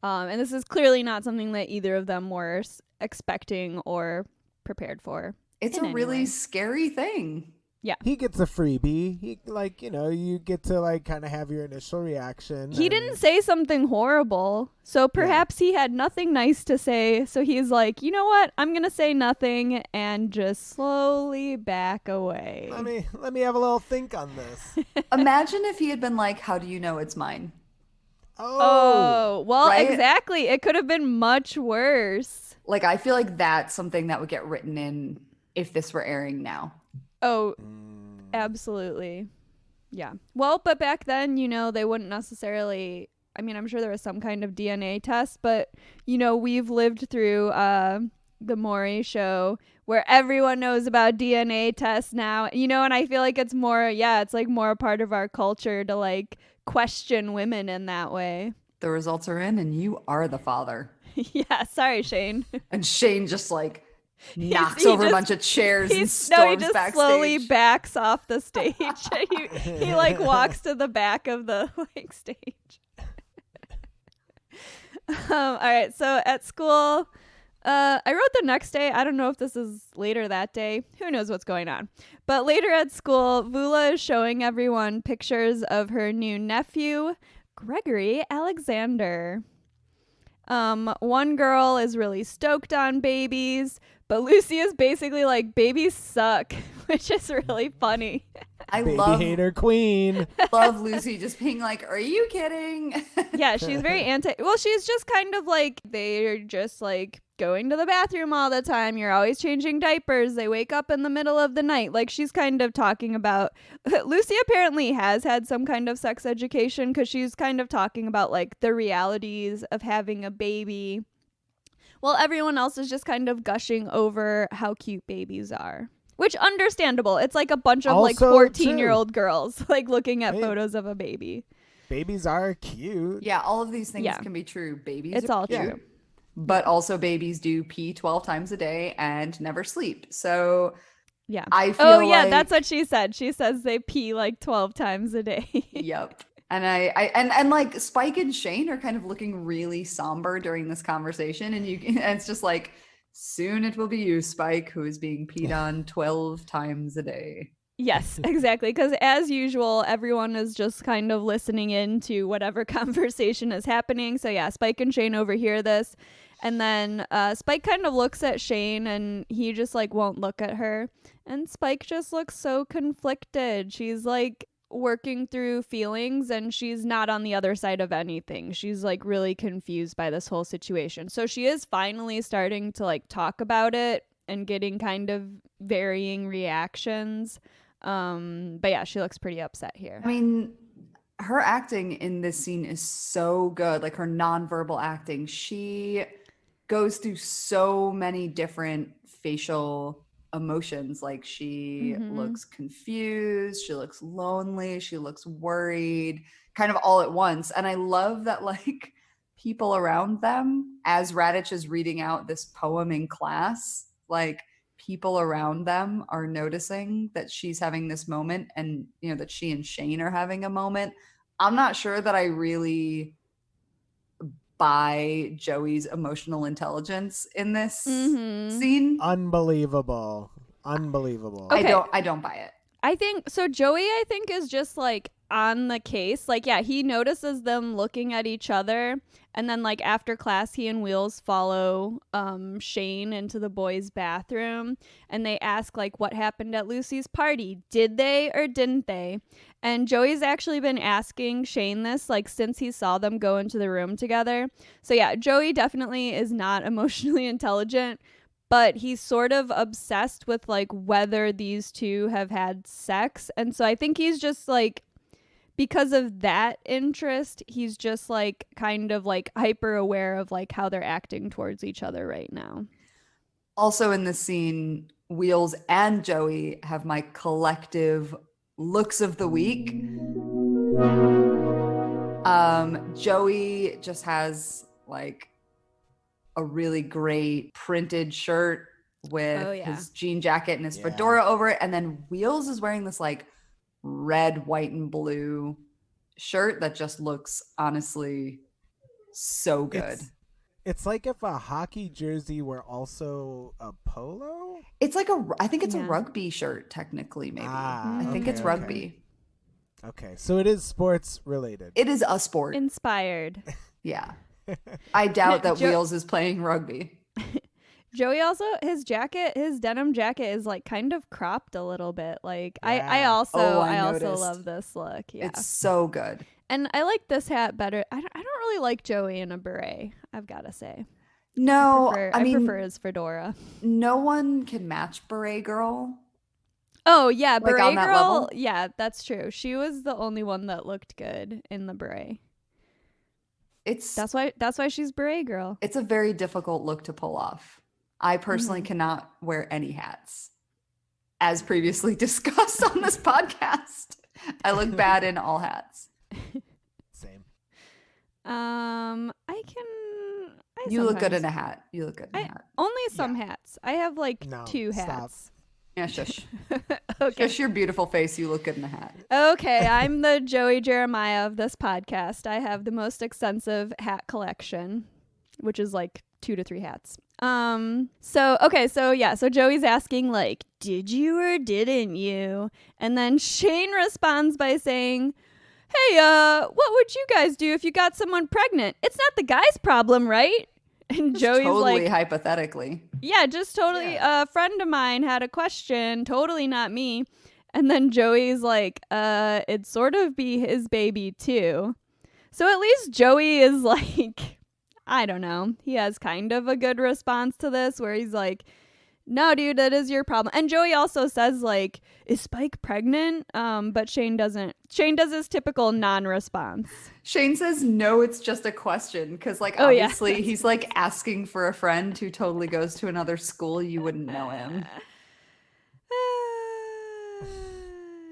And this is clearly not something that either of them were expecting or prepared for. It's a really scary thing. Yeah. He gets a freebie. He you get to kind of have your initial reaction. He didn't say something horrible. So perhaps he had nothing nice to say. So he's like, you know what? I'm going to say nothing and just slowly back away. Let me have a little think on this. Imagine if he had been like, how do you know it's mine? Oh, well, right? Exactly. It could have been much worse. Like, I feel like that's something that would get written in if this were airing now. Oh, absolutely. Yeah. Well, but back then, they wouldn't necessarily, I'm sure there was some kind of DNA test, but, we've lived through the Maury show where everyone knows about DNA tests now, and I feel like it's more, it's like more a part of our culture to like question women in that way. The results are in and you are the father. Yeah. Sorry, Shane. And Shane just like knocks over a bunch of chairs and storms he just backstage. slowly backs off the stage. he like walks to the back of the stage. All right, so at school, I wrote the next day. I don't know if this is later that day. Who knows what's going on? But later at school, Vula is showing everyone pictures of her new nephew, Gregory Alexander. One girl is really stoked on babies, but Lucy is basically like, babies suck, which is really funny. I Baby love hater queen. Love Lucy just being like, are you kidding? Yeah, she's very she's just kind of like, they're just like going to the bathroom all the time. You're always changing diapers. They wake up in the middle of the night. Like, she's kind of talking about Lucy apparently has had some kind of sex education, because she's kind of talking about like the realities of having a baby, while everyone else is just kind of gushing over how cute babies are. Which, understandable. It's like a bunch of like Also 14-year-old girls like looking at photos of a baby. Babies are cute. Yeah, all of these things Yeah. can be true. Babies It's are all cute, true. but also babies do pee 12 times a day and never sleep. So Yeah. I feel Oh, yeah, like, that's what she said. She says they pee like 12 times a day. Yep. And and like Spike and Shane are kind of looking really somber during this conversation, and it's just like, soon it will be you, Spike, who is being peed on 12 times a day. Yes, exactly. Because as usual, everyone is just kind of listening in to whatever conversation is happening. So yeah, Spike and Shane overhear this. And then Spike kind of looks at Shane, and he just like won't look at her. And Spike just looks so conflicted. She's like working through feelings, and she's not on the other side of anything. She's like really confused by this whole situation. So she is finally starting to like talk about it and getting kind of varying reactions. But yeah, she looks pretty upset here. I mean, her acting in this scene is so good. Like, her nonverbal acting, she goes through so many different facial emotions. Like, she looks confused, she looks lonely, she looks worried, kind of all at once. And I love that, like, people around them, as Raditch is reading out this poem in class, like, people around them are noticing that she's having this moment, and you know that she and Shane are having a moment. I'm not sure that I really buy Joey's emotional intelligence in this scene. Unbelievable. Okay. I don't buy it. I think so. Joey, I think, is just like on the case. Like, yeah, he notices them looking at each other, and then like after class, he and Wheels follow Shane into the boys' bathroom, and they ask like, what happened at Lucy's party? Did they or didn't they? And Joey's actually been asking Shane this like since he saw them go into the room together. So yeah, Joey definitely is not emotionally intelligent, but he's sort of obsessed with like whether these two have had sex. And so I think he's just like, because of that interest, he's just like kind of like hyper aware of like how they're acting towards each other right now. Also in this scene, Wheels and Joey have my collective looks of the week. Joey just has like a really great printed shirt with his jean jacket and his fedora over it. And then Wheels is wearing this like red, white, and blue shirt that just looks honestly so good. It's like if a hockey jersey were also a polo? It's like I think it's a rugby shirt, technically, maybe. I think it's rugby. Okay, so it is sports related. It is a sport. Inspired. Yeah. I doubt that Wheels is playing rugby. Joey also, his denim jacket is like kind of cropped a little bit. Like I also love this look. Yeah. It's so good. And I like this hat better. I don't really like Joey in a beret, I've got to say. No, I prefer his fedora. No one can match Beret Girl. Oh, yeah, Like Beret on that Girl. level? Yeah, that's true. She was the only one that looked good in the beret. That's why she's Beret Girl. It's a very difficult look to pull off. I personally cannot wear any hats. As previously discussed on this podcast, I look bad in all hats. Same. You look good in a hat. You look good in a hat. Only some hats. I have like 2 hats. Yeah, shush. Okay. Shush your beautiful face. You look good in a hat. Okay, I'm the Joey Jeremiah of this podcast. I have the most extensive hat collection, which is like 2 to 3 hats. So Joey's asking like, did you or didn't you? And then Shane responds by saying, hey, what would you guys do if you got someone pregnant? It's not the guy's problem, right? And Just Joey's totally like, hypothetically. yeah, just totally. A friend of mine had a question, totally not me. And then Joey's like, it'd sort of be his baby too. So at least Joey is like I don't know. He has kind of a good response to this where he's like, no, dude, that is your problem. And Joey also says, like, is Spike pregnant? But Shane doesn't. Shane does his typical non-response. Shane says, no, it's just a question. Because, like, Oh, yeah. obviously he's, like, asking for a friend who totally goes to another school. You wouldn't know him.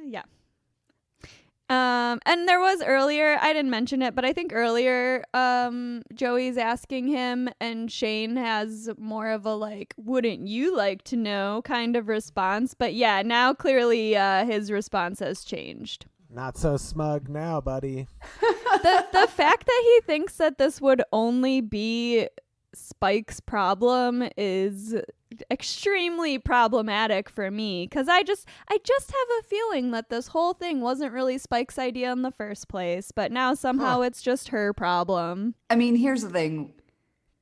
Yeah. And there was earlier, I didn't mention it, but I think earlier, Joey's asking him and Shane has more of a like, wouldn't you like to know kind of response. But yeah, now clearly his response has changed. Not so smug now, buddy. The fact that he thinks that this would only be Spike's problem is extremely problematic for me, because I just have a feeling that this whole thing wasn't really Spike's idea in the first place, but now somehow it's just her problem. I mean, here's the thing.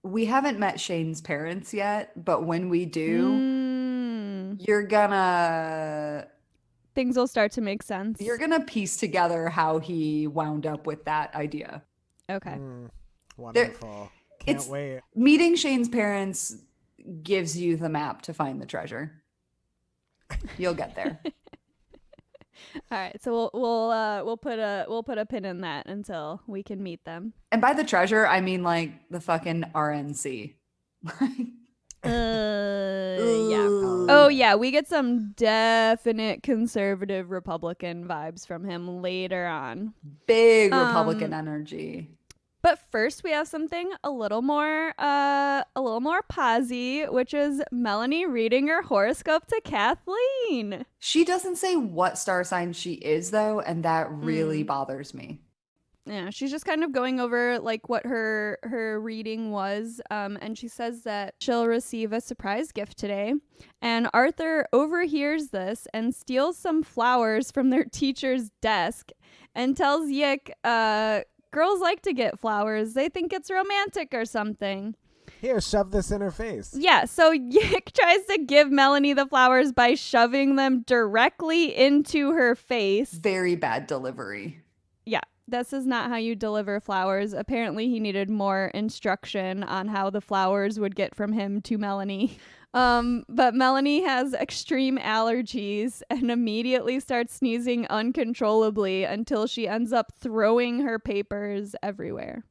We haven't met Shane's parents yet, but when we do, you're gonna... Things will start to make sense. You're gonna piece together how he wound up with that idea. Okay. Wonderful. Can't wait. Meeting Shane's parents gives you the map to find the treasure. You'll get there. All right, so we'll put a pin in that until we can meet them. And by the treasure, I mean like the fucking RNC. Yeah. Oh yeah, we get some definite conservative Republican vibes from him later on. Big Republican energy. But first, we have something a little more posy, which is Melanie reading her horoscope to Kathleen. She doesn't say what star sign she is, though, and that really bothers me. Yeah, she's just kind of going over like what her reading was, and she says that she'll receive a surprise gift today. And Arthur overhears this and steals some flowers from their teacher's desk and tells Yick, girls like to get flowers. They think it's romantic or something. Here, shove this in her face. Yeah, so Yick tries to give Melanie the flowers by shoving them directly into her face. Very bad delivery. Yeah, this is not how you deliver flowers. Apparently, he needed more instruction on how the flowers would get from him to Melanie. But Melanie has extreme allergies and immediately starts sneezing uncontrollably until she ends up throwing her papers everywhere.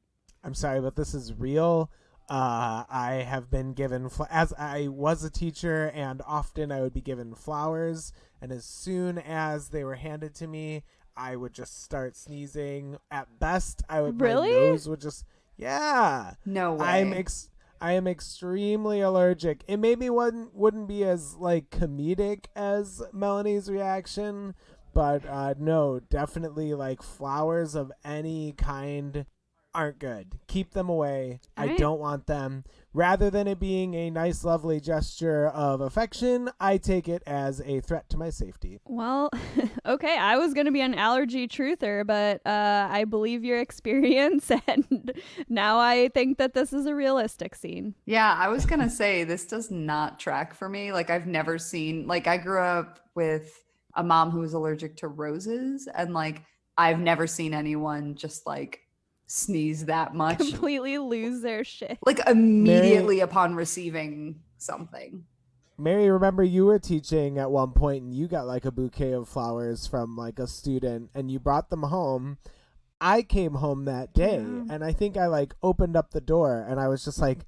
I'm sorry, but this is real. I have been given, as I was a teacher, and often I would be given flowers, and as soon as they were handed to me, I would just start sneezing. At best, Really? My nose would just, yeah. No way. I am extremely allergic. It maybe wouldn't be as like comedic as Melanie's reaction, but no, definitely like flowers of any kind aren't good. Keep them away. All I right. don't want them. Rather than it being a nice, lovely gesture of affection, I take it as a threat to my safety. Well, okay, I was going to be an allergy truther, but I believe your experience, and now I think that this is a realistic scene. Yeah, I was going to say, this does not track for me. Like, I've never seen, like, I grew up with a mom who was allergic to roses, and, like, I've never seen anyone just, like, sneeze that much. Completely lose their shit. Like, immediately upon receiving something. Mary, remember you were teaching at one point and you got like a bouquet of flowers from like a student and you brought them home. I came home that day and I think I like opened up the door and I was just like,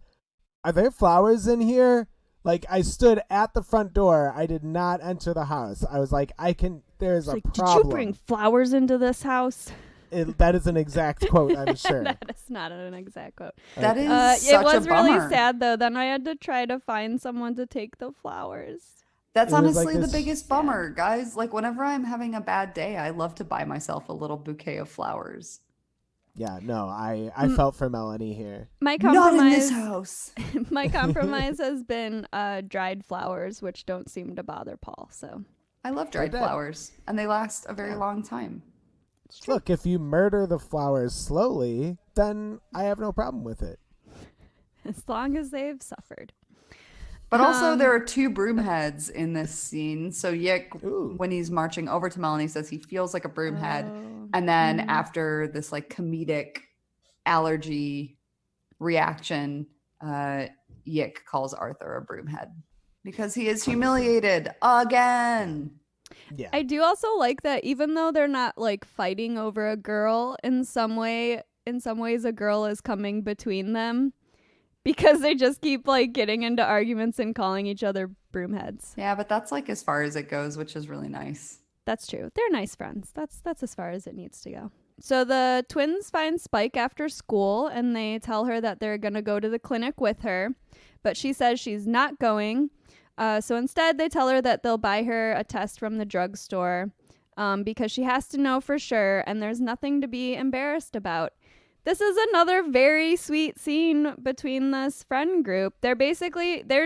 are there flowers in here? Like I stood at the front door. I did not enter the house. I was like, there's Like, a problem. did you bring flowers into this house? That is an exact quote, I'm sure. That is not an exact quote. That is It such was a bummer. really sad, though. Then I had to try to find someone to take the flowers. That's It was like honestly the this- biggest bummer, guys. Like, whenever I'm having a bad day, I love to buy myself a little bouquet of flowers. Yeah, no, I felt for Melanie here. My Not in compromise, this house. my compromise has been dried flowers, which don't seem to bother Paul. So I love dried bet. flowers, and they last a very long time. Look, if you murder the flowers slowly, then I have no problem with it. as long as they've suffered. But also, there are two broom heads in this scene. So Yick, Ooh. when he's marching over to Melanie, says he feels like a broom head. Oh. And then after this like comedic allergy reaction, Yick calls Arthur a broomhead because he is humiliated again. Yeah. I do also like that even though they're not like fighting over a girl, in some ways a girl is coming between them because they just keep like getting into arguments and calling each other broomheads. Yeah, but that's like as far as it goes, which is really nice. That's true. They're nice friends. That's as far as it needs to go. So the twins find Spike after school and they tell her that they're going to go to the clinic with her, but she says she's not going. So instead, they tell her that they'll buy her a test from the drugstore because she has to know for sure, and there's nothing to be embarrassed about. This is another very sweet scene between this friend group. They're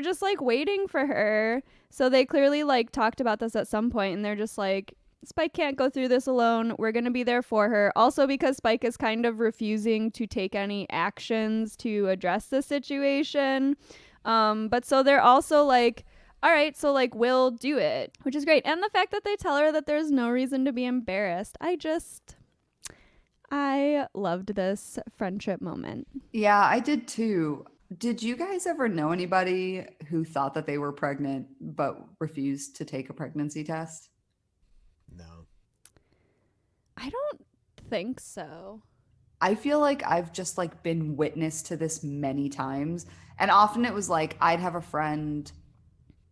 just like waiting for her. So they clearly like talked about this at some point, and they're just like, Spike can't go through this alone. We're going to be there for her. Also because Spike is kind of refusing to take any actions to address the situation. But so they're also like, all right, so like we'll do it, which is great. And the fact that they tell her that there's no reason to be embarrassed. I loved this friendship moment. Yeah, I did too. Did you guys ever know anybody who thought that they were pregnant but refused to take a pregnancy test? No. I don't think so. I feel like I've just like been witness to this many times. And often it was like I'd have a friend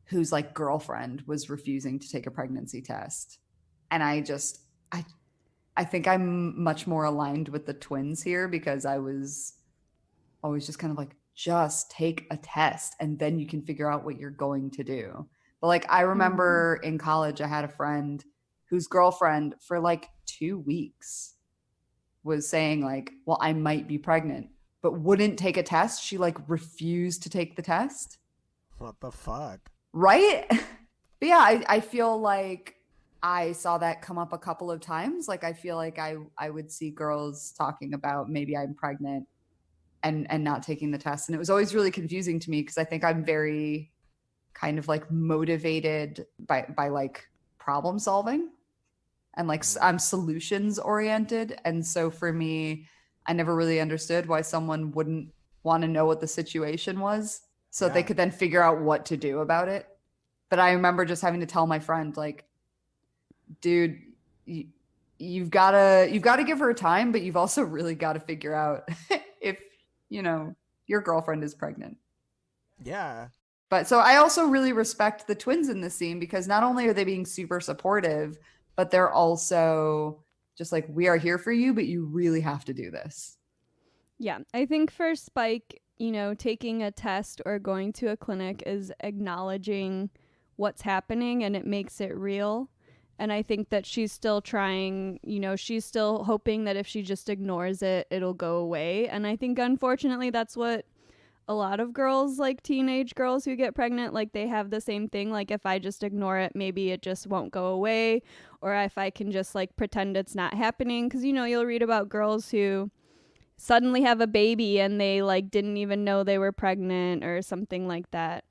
whose like girlfriend was refusing to take a pregnancy test. And I think I'm much more aligned with the twins here because I was always just kind of like, just take a test and then you can figure out what you're going to do. But like I remember in college, I had a friend whose girlfriend for like 2 weeks was saying like, well, I might be pregnant, but wouldn't take a test. She like refused to take the test. What the fuck? Right? But yeah, I feel like I saw that come up a couple of times. Like I feel like I would see girls talking about maybe I'm pregnant and not taking the test. And it was always really confusing to me because I think I'm very kind of like motivated by like problem solving and like I'm solutions oriented. And so for me, I never really understood why someone wouldn't want to know what the situation was so that they could then figure out what to do about it. But I remember just having to tell my friend, like, dude, you've got to give her time, but you've also really got to figure out if, you know, your girlfriend is pregnant. Yeah. But so I also really respect the twins in this scene because not only are they being super supportive, but they're also just like, we are here for you, but you really have to do this. Yeah, I think for Spike, you know, taking a test or going to a clinic is acknowledging what's happening and it makes it real. And I think that she's still trying, you know, she's still hoping that if she just ignores it, it'll go away. And I think, unfortunately, that's what a lot of girls, like teenage girls who get pregnant, like they have the same thing. Like if I just ignore it, maybe it just won't go away. Or if I can just like pretend it's not happening. Because, you know, you'll read about girls who suddenly have a baby and they like didn't even know they were pregnant or something like that.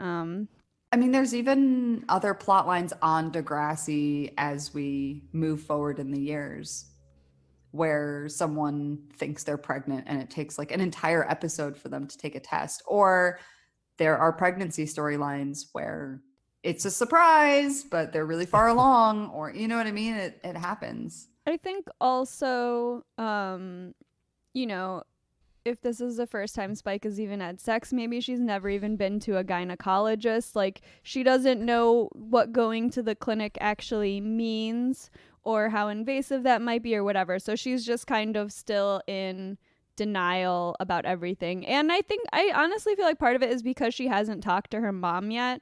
I mean, there's even other plot lines on Degrassi as we move forward in the years where someone thinks they're pregnant and it takes like an entire episode for them to take a test. Or there are pregnancy storylines where it's a surprise, but they're really far along, or you know what I mean? It happens. I think also, you know, if this is the first time Spike has even had sex, maybe she's never even been to a gynecologist. Like, she doesn't know what going to the clinic actually means or how invasive that might be or whatever. So she's just kind of still in denial about everything. And I honestly feel like part of it is because she hasn't talked to her mom yet.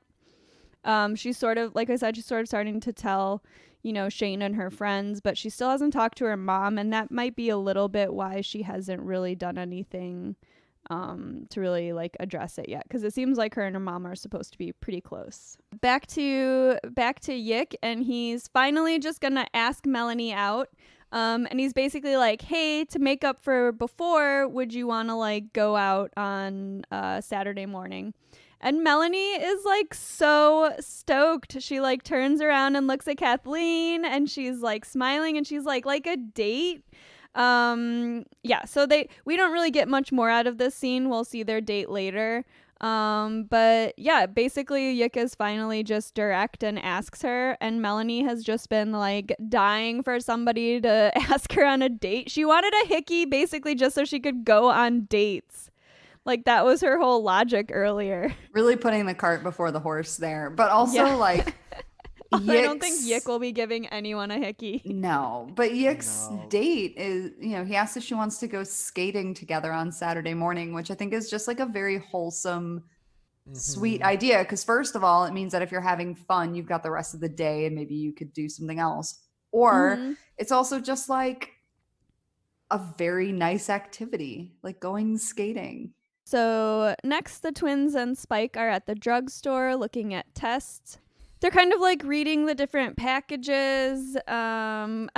She's sort of, like I said, she's sort of starting to tell, you know, Shane and her friends, but she still hasn't talked to her mom, and that might be a little bit why she hasn't really done anything to really like address it yet, because it seems like her and her mom are supposed to be pretty close. Back to Yick, and he's finally just gonna ask Melanie out, and he's basically like, hey, to make up for before, would you want to like go out on Saturday morning? And Melanie is like so stoked. She like turns around and looks at Kathleen and she's like smiling and she's like a date? Yeah, so we don't really get much more out of this scene. We'll see their date later. But yeah, basically Yick is finally just direct and asks her, and Melanie has just been like dying for somebody to ask her on a date. She wanted a hickey basically just so she could go on dates. Like that was her whole logic earlier. Really putting the cart before the horse there. But also like I don't think Yick will be giving anyone a hickey. No, but Yick's No. date is, he asked if she wants to go skating together on Saturday morning, which I think is just like a very wholesome, sweet idea. Because first of all, it means that if you're having fun, you've got the rest of the day and maybe you could do something else. Or it's also just like a very nice activity, like going skating. So next, the twins and Spike are at the drugstore looking at tests. They're kind of like reading the different packages. LD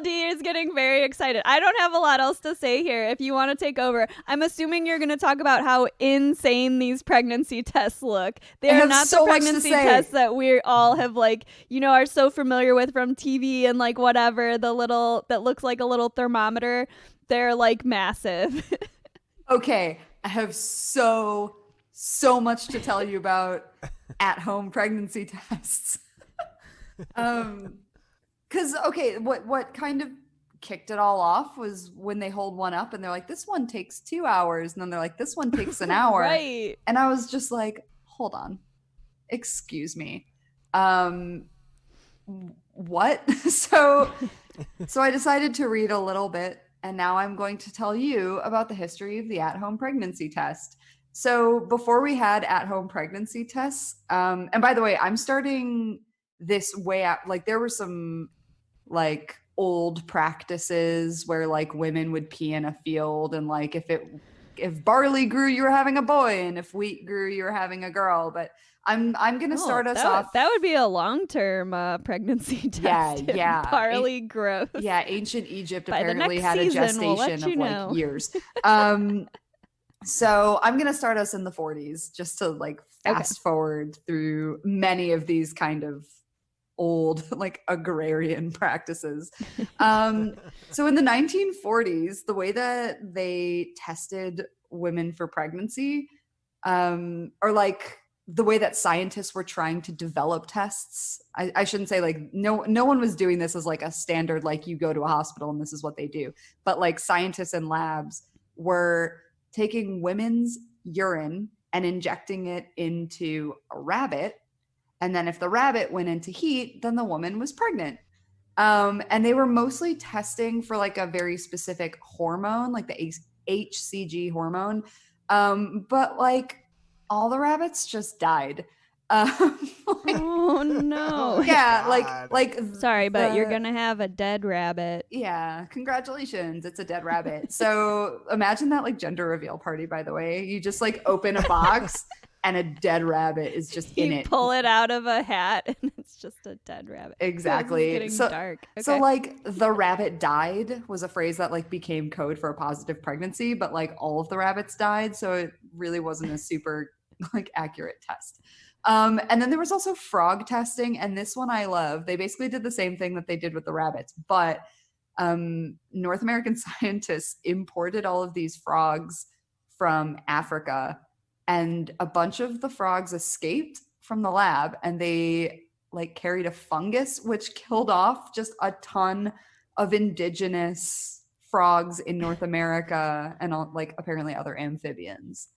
is getting very excited. I don't have a lot else to say here. If you want to take over, I'm assuming you're going to talk about how insane these pregnancy tests look. They are not the pregnancy tests that we all have are so familiar with from TV and like whatever, the little that looks like a little thermometer. They're like massive. Okay, I have so much to tell you about at-home pregnancy tests. Because what kind of kicked it all off was when they hold one up and they're like, this one takes 2 hours, and then they're like, this one takes an hour. Right. And I was just like, hold on, excuse me, what? so I decided to read a little bit, and now I'm going to tell you about the history of the at-home pregnancy test. So before we had at-home pregnancy tests, and by the way, I'm starting this way out. Like there were some like old practices where like women would pee in a field, and like if barley grew, you were having a boy, and if wheat grew, you were having a girl. But I'm gonna start us off. That would be a long-term pregnancy test. Yeah. Barley grows. Yeah, ancient Egypt By apparently had a gestation of like years. So I'm going to start us in the 40s just to like fast forward through many of these kind of old like agrarian practices. So in the 1940s, the way that they tested women for pregnancy, or like the way that scientists were trying to develop tests, I shouldn't say like no one was doing this as like a standard, like you go to a hospital and this is what they do. But like scientists in labs were taking women's urine and injecting it into a rabbit. And then if the rabbit went into heat, then the woman was pregnant. And they were mostly testing for like a very specific hormone, like the HCG hormone. But like all the rabbits just died. Oh no. Yeah, God. like sorry, but you're gonna have a dead rabbit. Yeah, congratulations, it's a dead rabbit. So imagine that like gender reveal party, by the way. You just like open a box and a dead rabbit is just in it. You pull it out of a hat and it's just a dead rabbit. Exactly. It's getting dark. Okay. So like the rabbit died was a phrase that like became code for a positive pregnancy, but like all of the rabbits died, so it really wasn't a super like accurate test. And then there was also frog testing, and this one I love. They basically did the same thing that they did with the rabbits, but North American scientists imported all of these frogs from Africa, and a bunch of the frogs escaped from the lab, and they like carried a fungus which killed off just a ton of indigenous frogs in North America and like apparently other amphibians.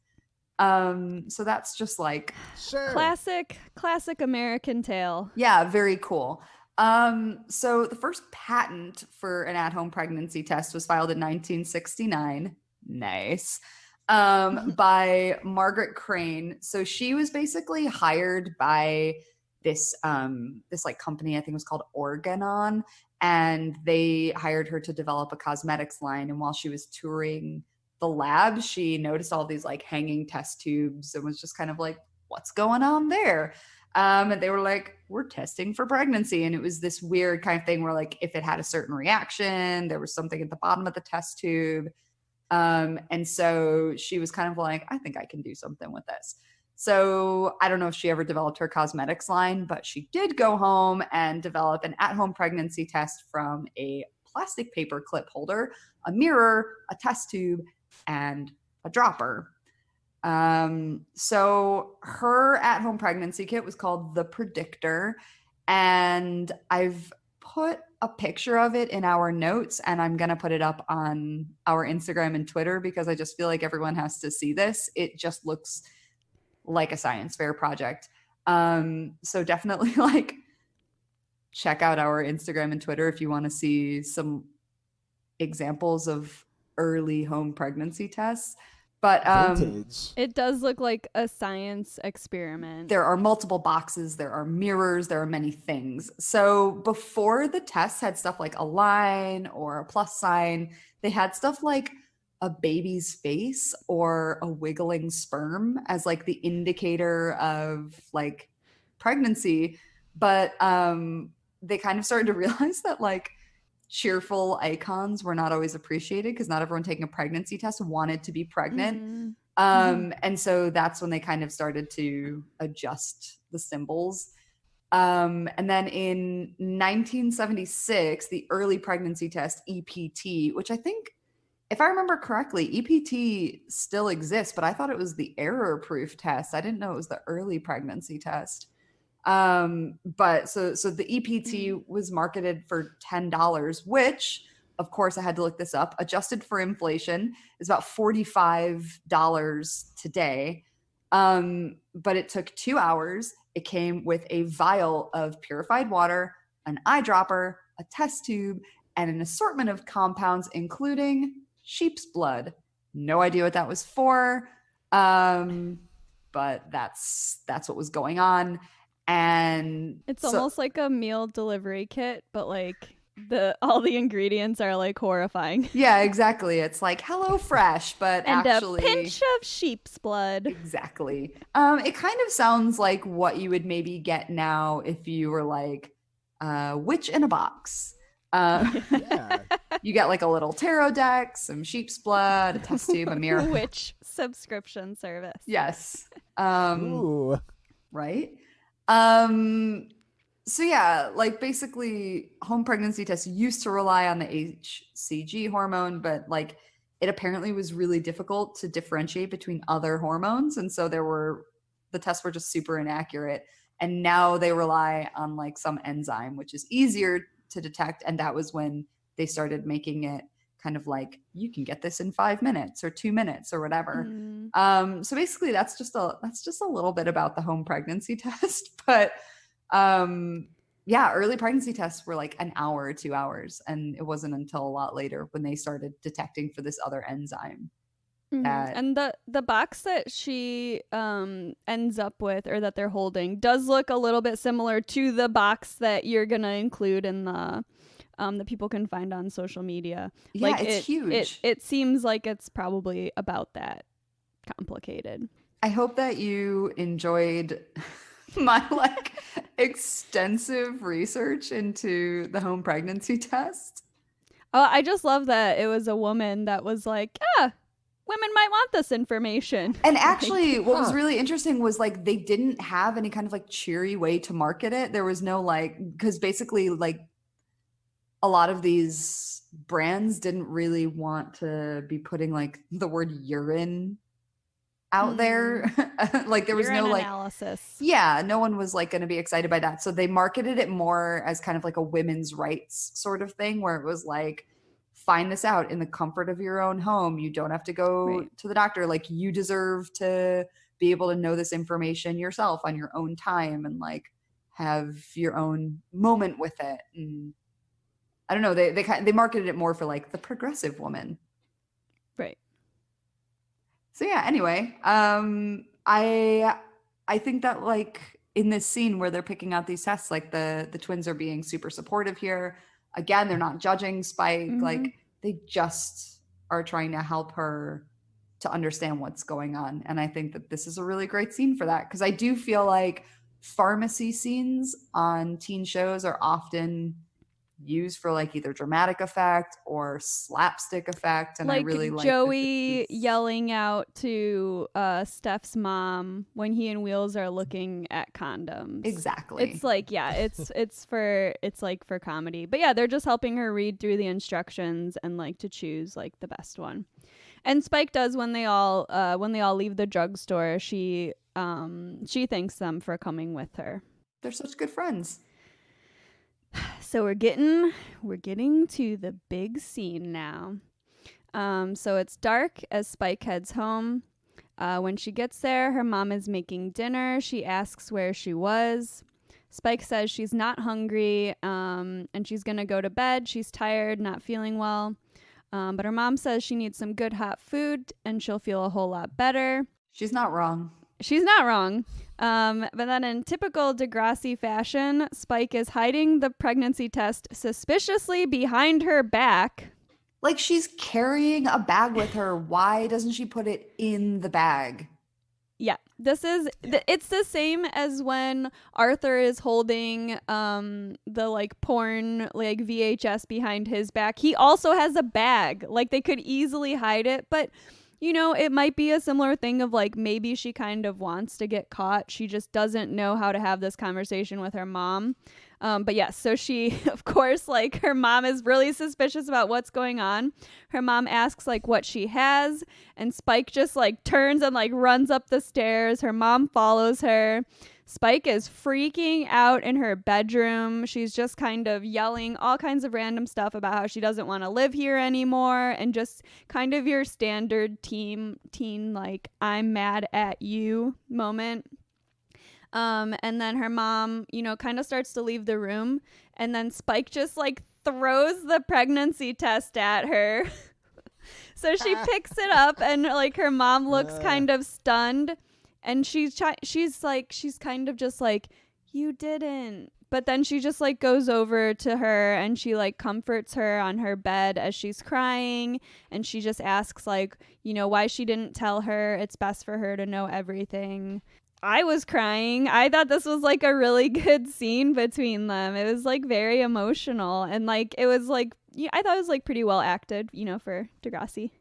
So that's just like Sure. classic American tale. Yeah, very cool. So the first patent for an at-home pregnancy test was filed in 1969. Nice. By Margaret Crane. So she was basically hired by this like company, I think it was called Organon, and they hired her to develop a cosmetics line. And while she was touring the lab, she noticed all these like hanging test tubes and was just kind of like, what's going on there? And they were like, we're testing for pregnancy. And it was this weird kind of thing where like if it had a certain reaction, there was something at the bottom of the test tube. And so she was kind of like, I think I can do something with this. So I don't know if she ever developed her cosmetics line, but she did go home and develop an at-home pregnancy test from a plastic paper clip holder, a mirror, a test tube, and a dropper. So her at-home pregnancy kit was called the Predictor, and I've put a picture of it in our notes, and I'm going to put it up on our Instagram and Twitter because I just feel like everyone has to see this. It just looks like a science fair project. So definitely like check out our Instagram and Twitter if you want to see some examples of early home pregnancy tests. But Vintage. It does look like a science experiment. There are multiple boxes, there are mirrors, there are many things. So before the tests had stuff like a line or a plus sign, they had stuff like a baby's face or a wiggling sperm as like the indicator of like pregnancy. But they kind of started to realize that like cheerful icons were not always appreciated because not everyone taking a pregnancy test wanted to be pregnant. And so that's when they kind of started to adjust the symbols. And then in 1976, the early pregnancy test, EPT, which I think, if I remember correctly, EPT still exists, but I thought it was the error-proof test. I didn't know it was the early pregnancy test. But so the EPT was marketed for $10, which of course I had to look this up, adjusted for inflation is about $45 today. But it took 2 hours. It came with a vial of purified water, an eyedropper, a test tube, and an assortment of compounds, including sheep's blood. No idea what that was for. But that's what was going on. And it's almost like a meal delivery kit, but like all the ingredients are like horrifying. Yeah, exactly. It's like HelloFresh, but and actually a pinch of sheep's blood. Exactly. It kind of sounds like what you would maybe get now if you were like witch in a box. Yeah. You get like a little tarot deck, some sheep's blood, a test tube, a mirror. Witch subscription service. Yes. Ooh. Right. So yeah, like basically home pregnancy tests used to rely on the HCG hormone, but like it apparently was really difficult to differentiate between other hormones. And so the tests were just super inaccurate. And now they rely on like some enzyme, which is easier to detect. And that was when they started making it kind of like, you can get this in 5 minutes or 2 minutes or whatever. So basically that's just a little bit about the home pregnancy test. But yeah, early pregnancy tests were like an hour or 2 hours. And it wasn't until a lot later when they started detecting for this other enzyme. And the box that she ends up with, or that they're holding, does look a little bit similar to the box that you're gonna include in the that people can find on social media. Yeah, like it's huge. It seems like it's probably about that complicated. I hope that you enjoyed my like extensive research into the home pregnancy test. Oh, I just love that it was a woman that was like, women might want this information. And actually, what was really interesting was like they didn't have any kind of like cheery way to market it. There was no like, because basically like a lot of these brands didn't really want to be putting like the word urine out there. Like there was urine no like analysis. Yeah, no one was like going to be excited by that. So they marketed it more as kind of like a women's rights sort of thing where it was like, find this out in the comfort of your own home. You don't have to go to the doctor. Like you deserve to be able to know this information yourself on your own time and like have your own moment with it. And I don't know, they marketed it more for like the progressive woman. Right. So yeah, anyway, I think that like in this scene where they're picking out these tests, like the twins are being super supportive here. Again, they're not judging Spike. Like they just are trying to help her to understand what's going on. And I think that this is a really great scene for that. Because I do feel like pharmacy scenes on teen shows are often used for like either dramatic effect or slapstick effect. And like I really like Joey yelling out to Steph's mom when he and Wheels are looking at condoms. Exactly. It's like, yeah, it's like for comedy. But yeah, they're just helping her read through the instructions and like to choose like the best one. And Spike does when they all leave the drugstore, she thanks them for coming with her. They're such good friends. So we're getting to the big scene now. So it's dark as Spike heads home. When she gets there, her mom is making dinner. She asks where she was. Spike says she's not hungry, and she's gonna go to bed. She's tired, not feeling well. But her mom says she needs some good hot food, and she'll feel a whole lot better. She's not wrong. She's not wrong. But then in typical Degrassi fashion, Spike is hiding the pregnancy test suspiciously behind her back. Like she's carrying a bag with her. Why doesn't she put it in the bag? Yeah, it's the same as when Arthur is holding the like porn like VHS behind his back. He also has a bag. Like they could easily hide it, but you know, it might be a similar thing of like maybe she kind of wants to get caught. She just doesn't know how to have this conversation with her mom. But yes, so she, of course, like her mom is really suspicious about what's going on. Her mom asks like what she has, and Spike just like turns and like runs up the stairs. Her mom follows her. Spike is freaking out in her bedroom. She's just kind of yelling all kinds of random stuff about how she doesn't want to live here anymore, and just kind of your standard teen like I'm mad at you moment. And then her mom, you know, kind of starts to leave the room, and then Spike just like throws the pregnancy test at her. So she picks it up, and like her mom looks kind of stunned. And she's kind of just like, you didn't. But then she just like goes over to her and she like comforts her on her bed as she's crying. And she just asks like, you know, why she didn't tell her. It's best for her to know everything. I was crying. I thought this was like a really good scene between them. It was like very emotional. And like, it was like, I thought it was like pretty well acted, you know, for Degrassi.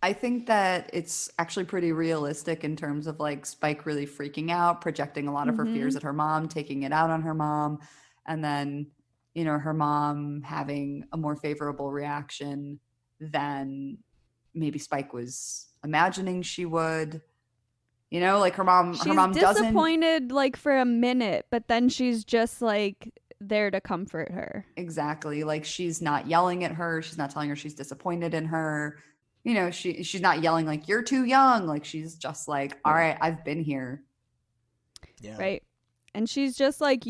I think that it's actually pretty realistic in terms of like Spike really freaking out, projecting a lot of her fears at her mom, taking it out on her mom, and then, you know, her mom having a more favorable reaction than maybe Spike was imagining she would. You know, like her mom doesn't. She's disappointed like for a minute, but then she's just like there to comfort her. Exactly. Like she's not yelling at her. She's not telling her she's disappointed in her. You know, she's not yelling like you're too young. Like she's just like, all right, I've been here. Yeah. Right. And she's just like,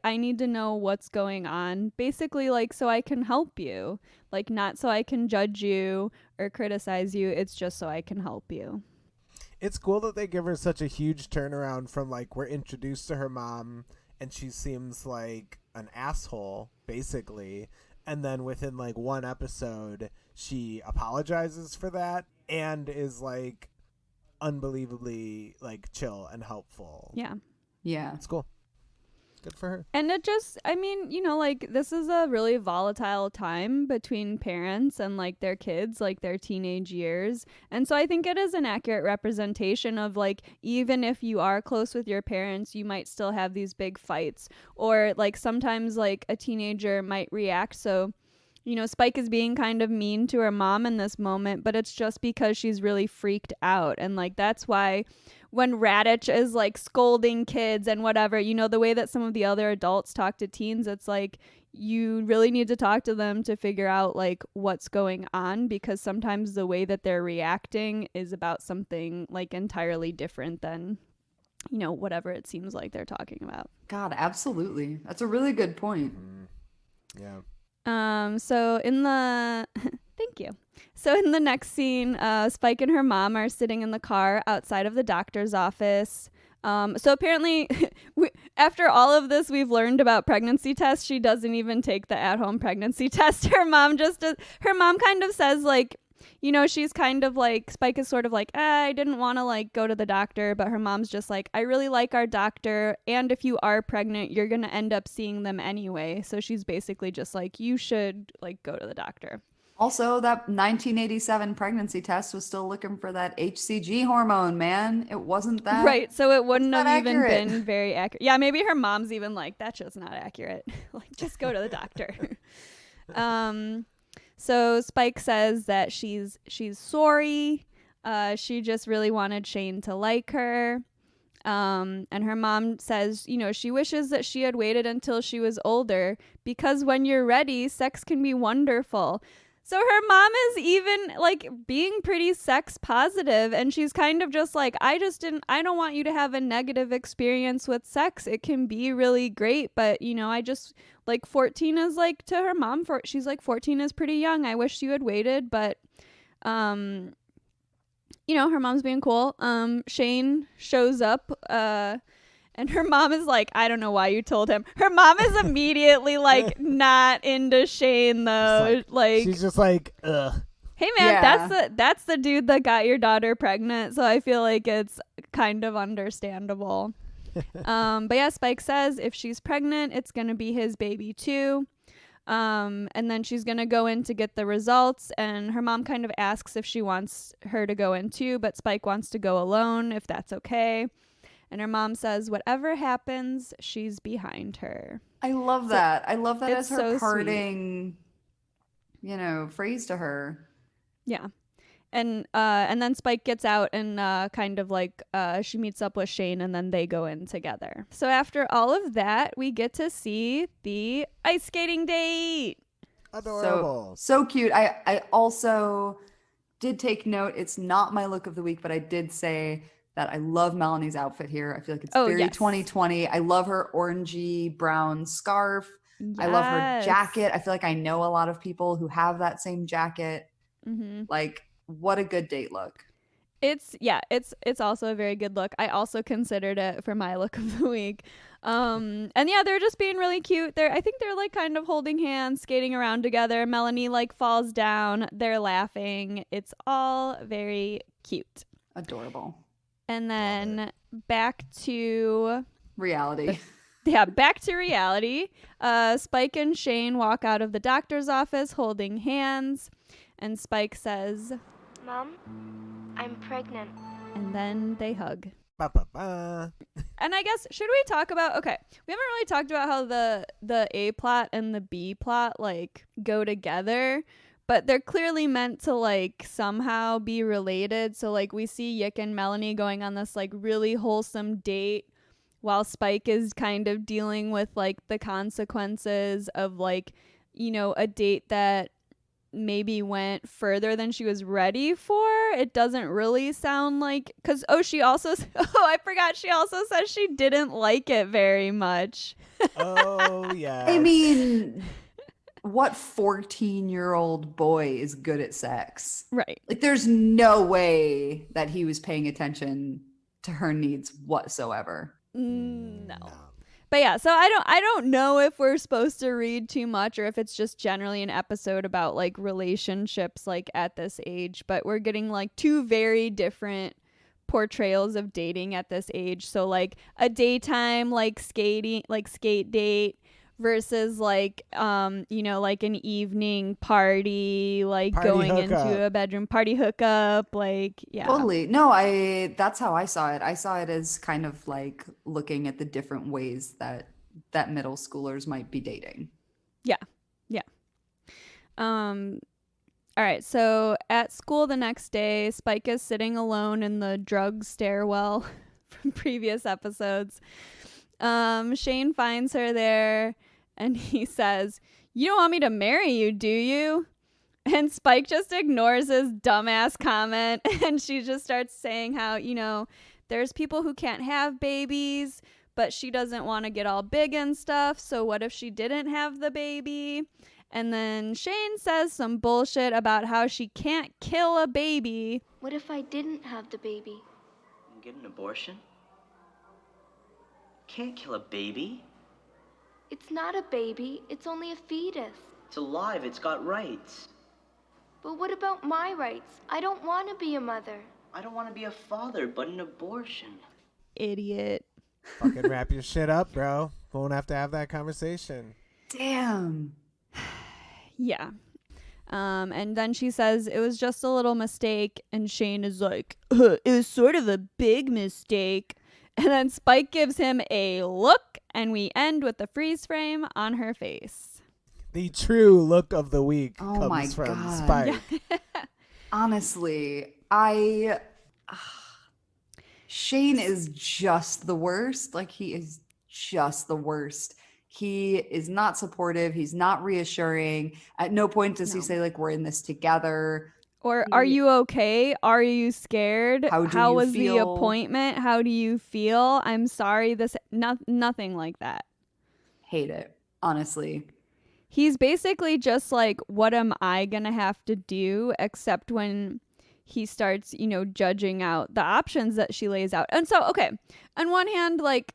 I need to know what's going on. Basically, like, so I can help you. Like, not so I can judge you or criticize you. It's just so I can help you. It's cool that they give her such a huge turnaround from like we're introduced to her mom and she seems like an asshole, basically. And then within like one episode, she apologizes for that and is like unbelievably like chill and helpful. Yeah. Yeah. It's cool. Good for her. And it just, I mean, you know, like this is a really volatile time between parents and like their kids, like their teenage years. And so I think it is an accurate representation of like, even if you are close with your parents, you might still have these big fights, or like sometimes like a teenager might react. So, you know, Spike is being kind of mean to her mom in this moment, but it's just because she's really freaked out. And like, that's why when Raditch is like scolding kids and whatever, you know, the way that some of the other adults talk to teens, it's like you really need to talk to them to figure out like what's going on, because sometimes the way that they're reacting is about something like entirely different than, you know, whatever it seems like they're talking about. God, absolutely. That's a really good point. Yeah. So in the thank you. So in the next scene, Spike and her mom are sitting in the car outside of the doctor's office. So apparently, after all of this, we've learned about pregnancy tests. She doesn't even take the at-home pregnancy test. Her mom kind of says like, she's kind of like, Spike is sort of like, I didn't want to like go to the doctor, but her mom's just like, I really like our doctor, and if you are pregnant, you're going to end up seeing them anyway. So she's basically just like, you should like go to the doctor. Also, that 1987 pregnancy test was still looking for that HCG hormone, man. It wasn't that. Right, so it wouldn't have even accurate. been very accurate. Yeah, maybe her mom's even like, that shit's not accurate. Like, just go to the doctor. So Spike says that she's sorry. She just really wanted Shane to like her. And her mom says, she wishes that she had waited until she was older, because when you're ready, sex can be wonderful. So her mom is even like being pretty sex positive, and she's kind of just like, I don't want you to have a negative experience with sex. It can be really great, but I just like 14 is like, to her mom, she's like, 14 is pretty young. I wish you had waited, but her mom's being cool. Shane shows up, and her mom is like, I don't know why you told him. Her mom is immediately like not into Shane though. Like she's just like, ugh. Hey man, Yeah. that's the dude that got your daughter pregnant. So I feel like it's kind of understandable. But yeah, Spike says if she's pregnant, it's gonna be his baby too. And then she's gonna go in to get the results, and her mom kind of asks if she wants her to go in too, but Spike wants to go alone if that's okay. And her mom says, whatever happens, she's behind her. I love that. I love that it's as her so parting, phrase to her. Yeah. And then Spike gets out and kind of like she meets up with Shane, and then they go in together. So after all of that, we get to see the ice skating date. Adorable. So cute. I also did take note. It's not my look of the week, but I did say that I love Melanie's outfit here. I feel like it's very yes. 2020. I love her orangey brown scarf. I love her jacket. I feel like I know a lot of people who have that same jacket. Mm-hmm. Like, what a good date look. It's also a very good look. I also considered it for my look of the week. And yeah, they're just being really cute. I think they're like kind of holding hands, skating around together. Melanie like falls down. They're laughing. It's all very cute. Adorable. And then back to reality. Back to reality. Spike and Shane walk out of the doctor's office holding hands, and Spike says, Mom, I'm pregnant. And then they hug. Ba, ba, ba. And I guess, should we talk about, okay, we haven't really talked about how the A plot and the B plot like go together, but they're clearly meant to like somehow be related. So like we see Yick and Melanie going on this like really wholesome date, while Spike is kind of dealing with like the consequences of like, a date that maybe went further than she was ready for. It doesn't really sound like, because I forgot, she also says she didn't like it very much. Oh yeah. I mean, what 14-year-old boy is good at sex? Right. Like, there's no way that he was paying attention to her needs whatsoever. No. But yeah, so I don't know if we're supposed to read too much, or if it's just generally an episode about like relationships like at this age, but we're getting like two very different portrayals of dating at this age. So like a daytime like skate date versus like like an evening party, like going into a bedroom party hookup, like yeah. Totally. No, that's how I saw it. I saw it as kind of like looking at the different ways that middle schoolers might be dating. Yeah. All right, so at school the next day, Spike is sitting alone in the drug stairwell from previous episodes. Shane finds her there, and he says, "You don't want me to marry you, do you?" And Spike just ignores his dumbass comment, and she just starts saying how, there's people who can't have babies, but she doesn't want to get all big and stuff, so what if she didn't have the baby? And then Shane says some bullshit about how she can't kill a baby. What if I didn't have the baby? Get an abortion? Can't kill a baby. It's not a baby, it's only a fetus. It's alive, it's got rights. But what about my rights? I don't want to be a mother. I don't want to be a father, but an abortion. Idiot. Fucking wrap your shit up, bro. Won't have to have that conversation. Damn. Yeah. And then she says it was just a little mistake, and Shane is like, it was sort of a big mistake. And then Spike gives him a look, and we end with the freeze frame on her face. The true look of the week Oh my comes from God. Spike. Honestly, Shane is just the worst. Like, he is just the worst. He is not supportive. He's not reassuring. At no point does he say, like, we're in this together. Or are you okay? Are you scared? How you was the feel? appointment? How do you feel? I'm sorry. Nothing like that. Hate it, honestly. He's basically just like, what am I going to have to do? Except when he starts, judging out the options that she lays out. And so, okay, on one hand, like,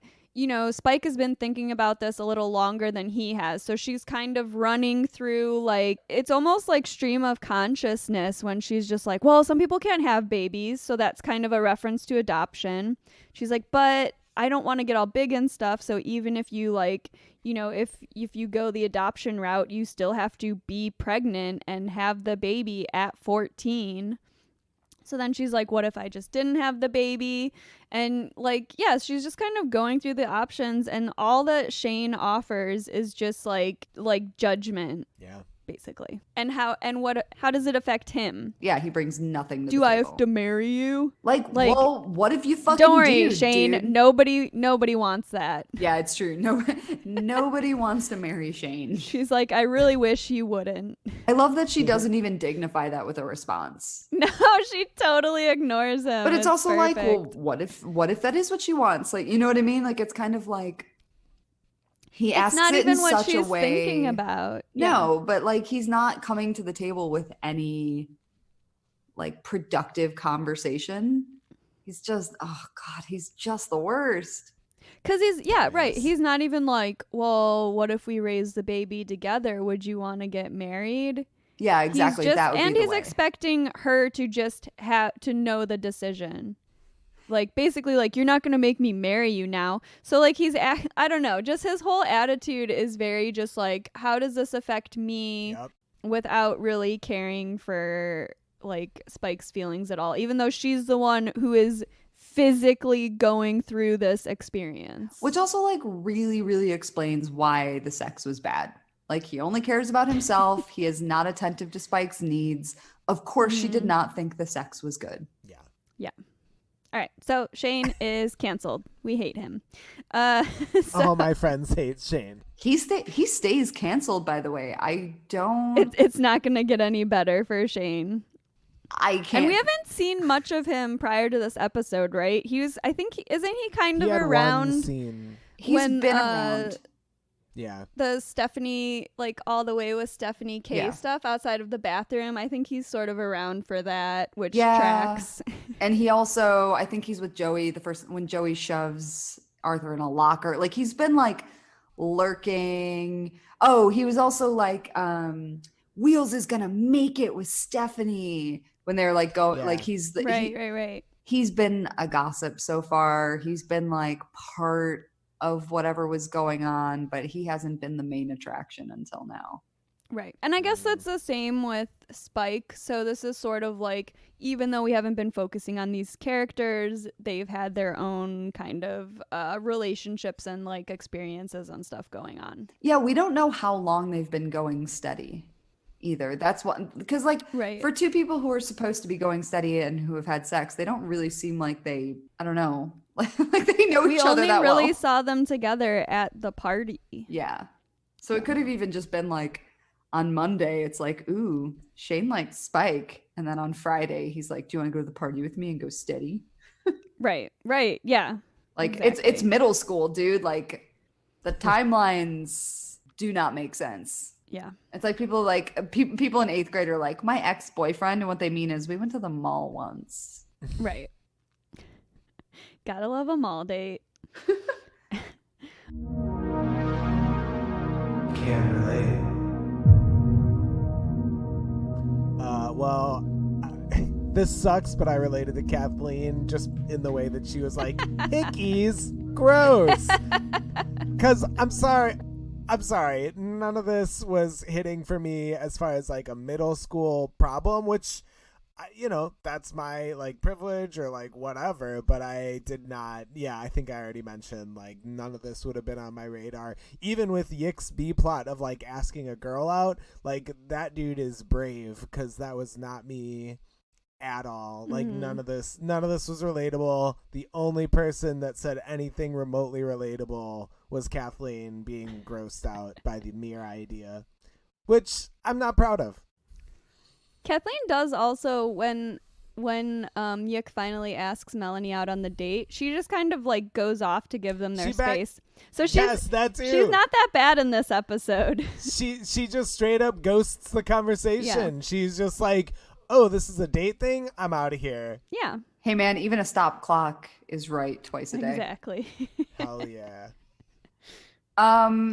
Spike has been thinking about this a little longer than he has. So she's kind of running through, like, it's almost like stream of consciousness when she's just like, well, some people can't have babies. So that's kind of a reference to adoption. She's like, but I don't want to get all big and stuff. So even if you like, if you go the adoption route, you still have to be pregnant and have the baby at 14. So then she's like, what if I just didn't have the baby? And like, yeah, she's just kind of going through the options, and all that Shane offers is just like judgment. Yeah. Basically. And how does it affect him? Yeah, he brings nothing to Do the I table. have to marry you? Like, well, what if you fucking Don't worry, do, Shane. dude? Nobody wants that. Yeah, it's true. Nobody wants to marry Shane. She's like, I really wish you wouldn't. I love that she doesn't even dignify that with a response. No, she totally ignores him. But it's also like, well, perfect. what if that is what she wants? Like, you know what I mean? Like, it's kind of like he It's asks not it even in what such a she's way. thinking about. No, but like he's not coming to the table with any like productive conversation. He's just, oh God, he's just the worst. Because right. He's not even like, well, what if we raise the baby together? Would you want to get married? Yeah, exactly. That would be the he's way. expecting her to just have to know the decision. Like, basically, like, you're not going to make me marry you now. So, like, I don't know. Just his whole attitude is very just like, how does this affect me? Yep. Without really caring for, like, Spike's feelings at all. Even though she's the one who is physically going through this experience. Which also, like, really, really explains why the sex was bad. Like, he only cares about himself. He is not attentive to Spike's needs. Of course, she did not think the sex was good. Yeah. Yeah. All right, so Shane is canceled. We hate him. All my friends hate Shane. He stays canceled, by the way. I don't. It's not going to get any better for Shane. I can't. And we haven't seen much of him prior to this episode, right? Isn't he kind He of had one around scene. He's been around. Yeah. the Stephanie, like all the way with Stephanie K Yeah. stuff outside of the bathroom? I think he's sort of around for that, which Yeah. tracks. And he also, I think he's with Joey when Joey shoves Arthur in a locker. Like, he's been like lurking. Oh, he was also like, Wheels is gonna make it with Stephanie when they're like Yeah. like he's the Right. he's been a gossip so far. He's been like part of whatever was going on, but he hasn't been the main attraction until now. Right. And I guess that's the same with Spike. So this is sort of like, even though we haven't been focusing on these characters, they've had their own kind of relationships and like experiences and stuff going on. Yeah, we don't know how long they've been going steady either. That's what, because like Right. for two people who are supposed to be going steady and who have had sex, they don't really seem like they, I don't know, like they know We each other only that really well. saw them together at the party. Yeah. So it could have even just been like on Monday, it's like, ooh, Shane likes Spike. And then on Friday, he's like, do you want to go to the party with me and go steady? Right. Yeah. Like Exactly. it's middle school, dude. Like the timelines do not make sense. Yeah. It's like people in 8th grade are like, my ex-boyfriend, and what they mean is we went to the mall once. Right. Gotta love a mall date. Can't relate. well, this sucks, but I related to Kathleen just in the way that she was like, hickeys, gross. Because I'm sorry, none of this was hitting for me as far as like a middle school problem, which, that's my like privilege or like whatever, but I did not. Yeah, I think I already mentioned like none of this would have been on my radar. Even with Yick's B plot of like asking a girl out, like that dude is brave, because that was not me at all. Like none of this was relatable. The only person that said anything remotely relatable was Kathleen being grossed out by the mere idea, which I'm not proud of. Kathleen does also, when Yick finally asks Melanie out on the date, she just kind of like goes off to give them their space. So she's that too. She's not that bad in this episode. She just straight up ghosts the conversation. Yeah. She's just like, oh, this is a date thing? I'm out of here. Yeah. Hey man, even a stop clock is right twice a day. Exactly. Hell yeah.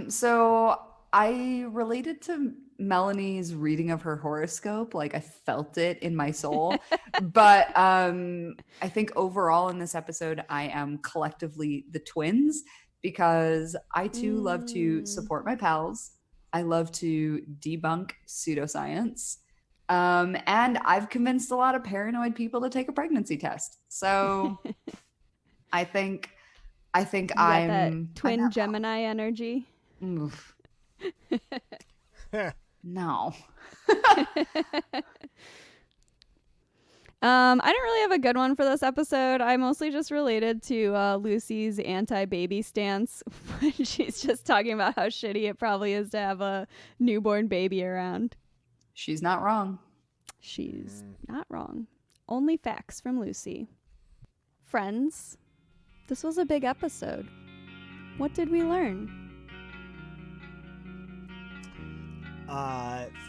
So I related to Melanie's reading of her horoscope. Like I felt it in my soul. But I think overall in this episode, I am collectively the twins, because I too love to support my pals. I love to debunk pseudoscience. And I've convinced a lot of paranoid people to take a pregnancy test. So I think I'm that twin Gemini energy. Oof. No. I didn't really have a good one for this episode. I mostly just related to Lucy's anti-baby stance when she's just talking about how shitty it probably is to have a newborn baby around. She's not wrong. She's not wrong. Only facts from Lucy. Friends, this was a big episode. What did we learn?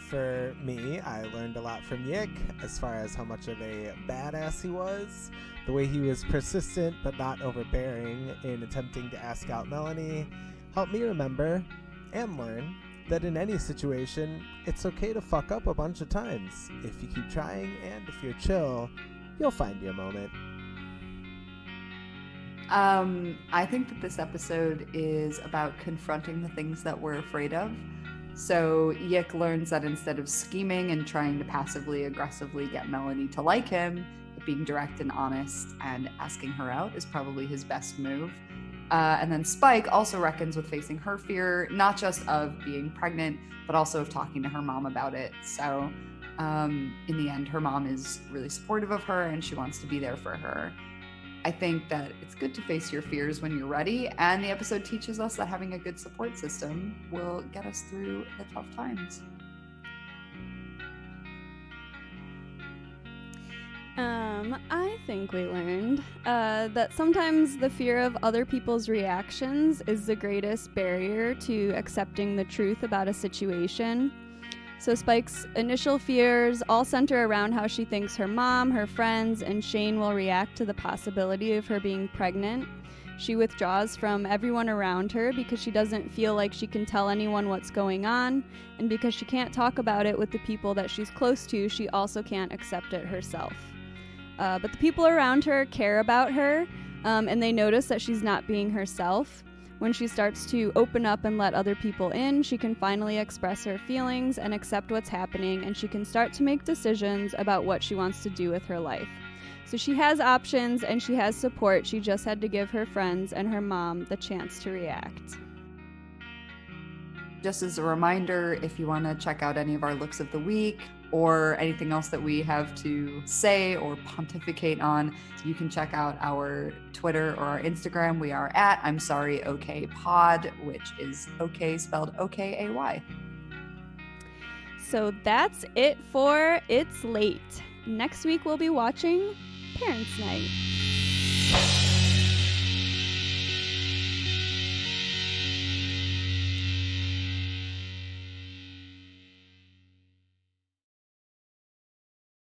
For me, I learned a lot from Yick as far as how much of a badass he was, the way he was persistent but not overbearing in attempting to ask out Melanie helped me remember and learn that in any situation, it's okay to fuck up a bunch of times. If you keep trying and if you're chill, you'll find your moment. I think that this episode is about confronting the things that we're afraid of. So Yick learns that instead of scheming and trying to passively aggressively get Melanie to like him, being direct and honest and asking her out is probably his best move. And then Spike also reckons with facing her fear, not just of being pregnant, but also of talking to her mom about it. So in the end, her mom is really supportive of her and she wants to be there for her. I think that it's good to face your fears when you're ready, and the episode teaches us that having a good support system will get us through the tough times. I think we learned that sometimes the fear of other people's reactions is the greatest barrier to accepting the truth about a situation. So Spike's initial fears all center around how she thinks her mom, her friends, and Shane will react to the possibility of her being pregnant. She withdraws from everyone around her because she doesn't feel like she can tell anyone what's going on, and because she can't talk about it with the people that she's close to, she also can't accept it herself. But the people around her care about her, and they notice that she's not being herself. When she starts to open up and let other people in, she can finally express her feelings and accept what's happening, and she can start to make decisions about what she wants to do with her life. So she has options and she has support. She just had to give her friends and her mom the chance to react. Just as a reminder, if you want to check out any of our looks of the week or anything else that we have to say or pontificate on, you can check out our Twitter or our Instagram. We are at I'm Sorry Okay Pod, which is okay spelled OKAY. So that's it for It's Late. Next week we'll be watching Parents' Night.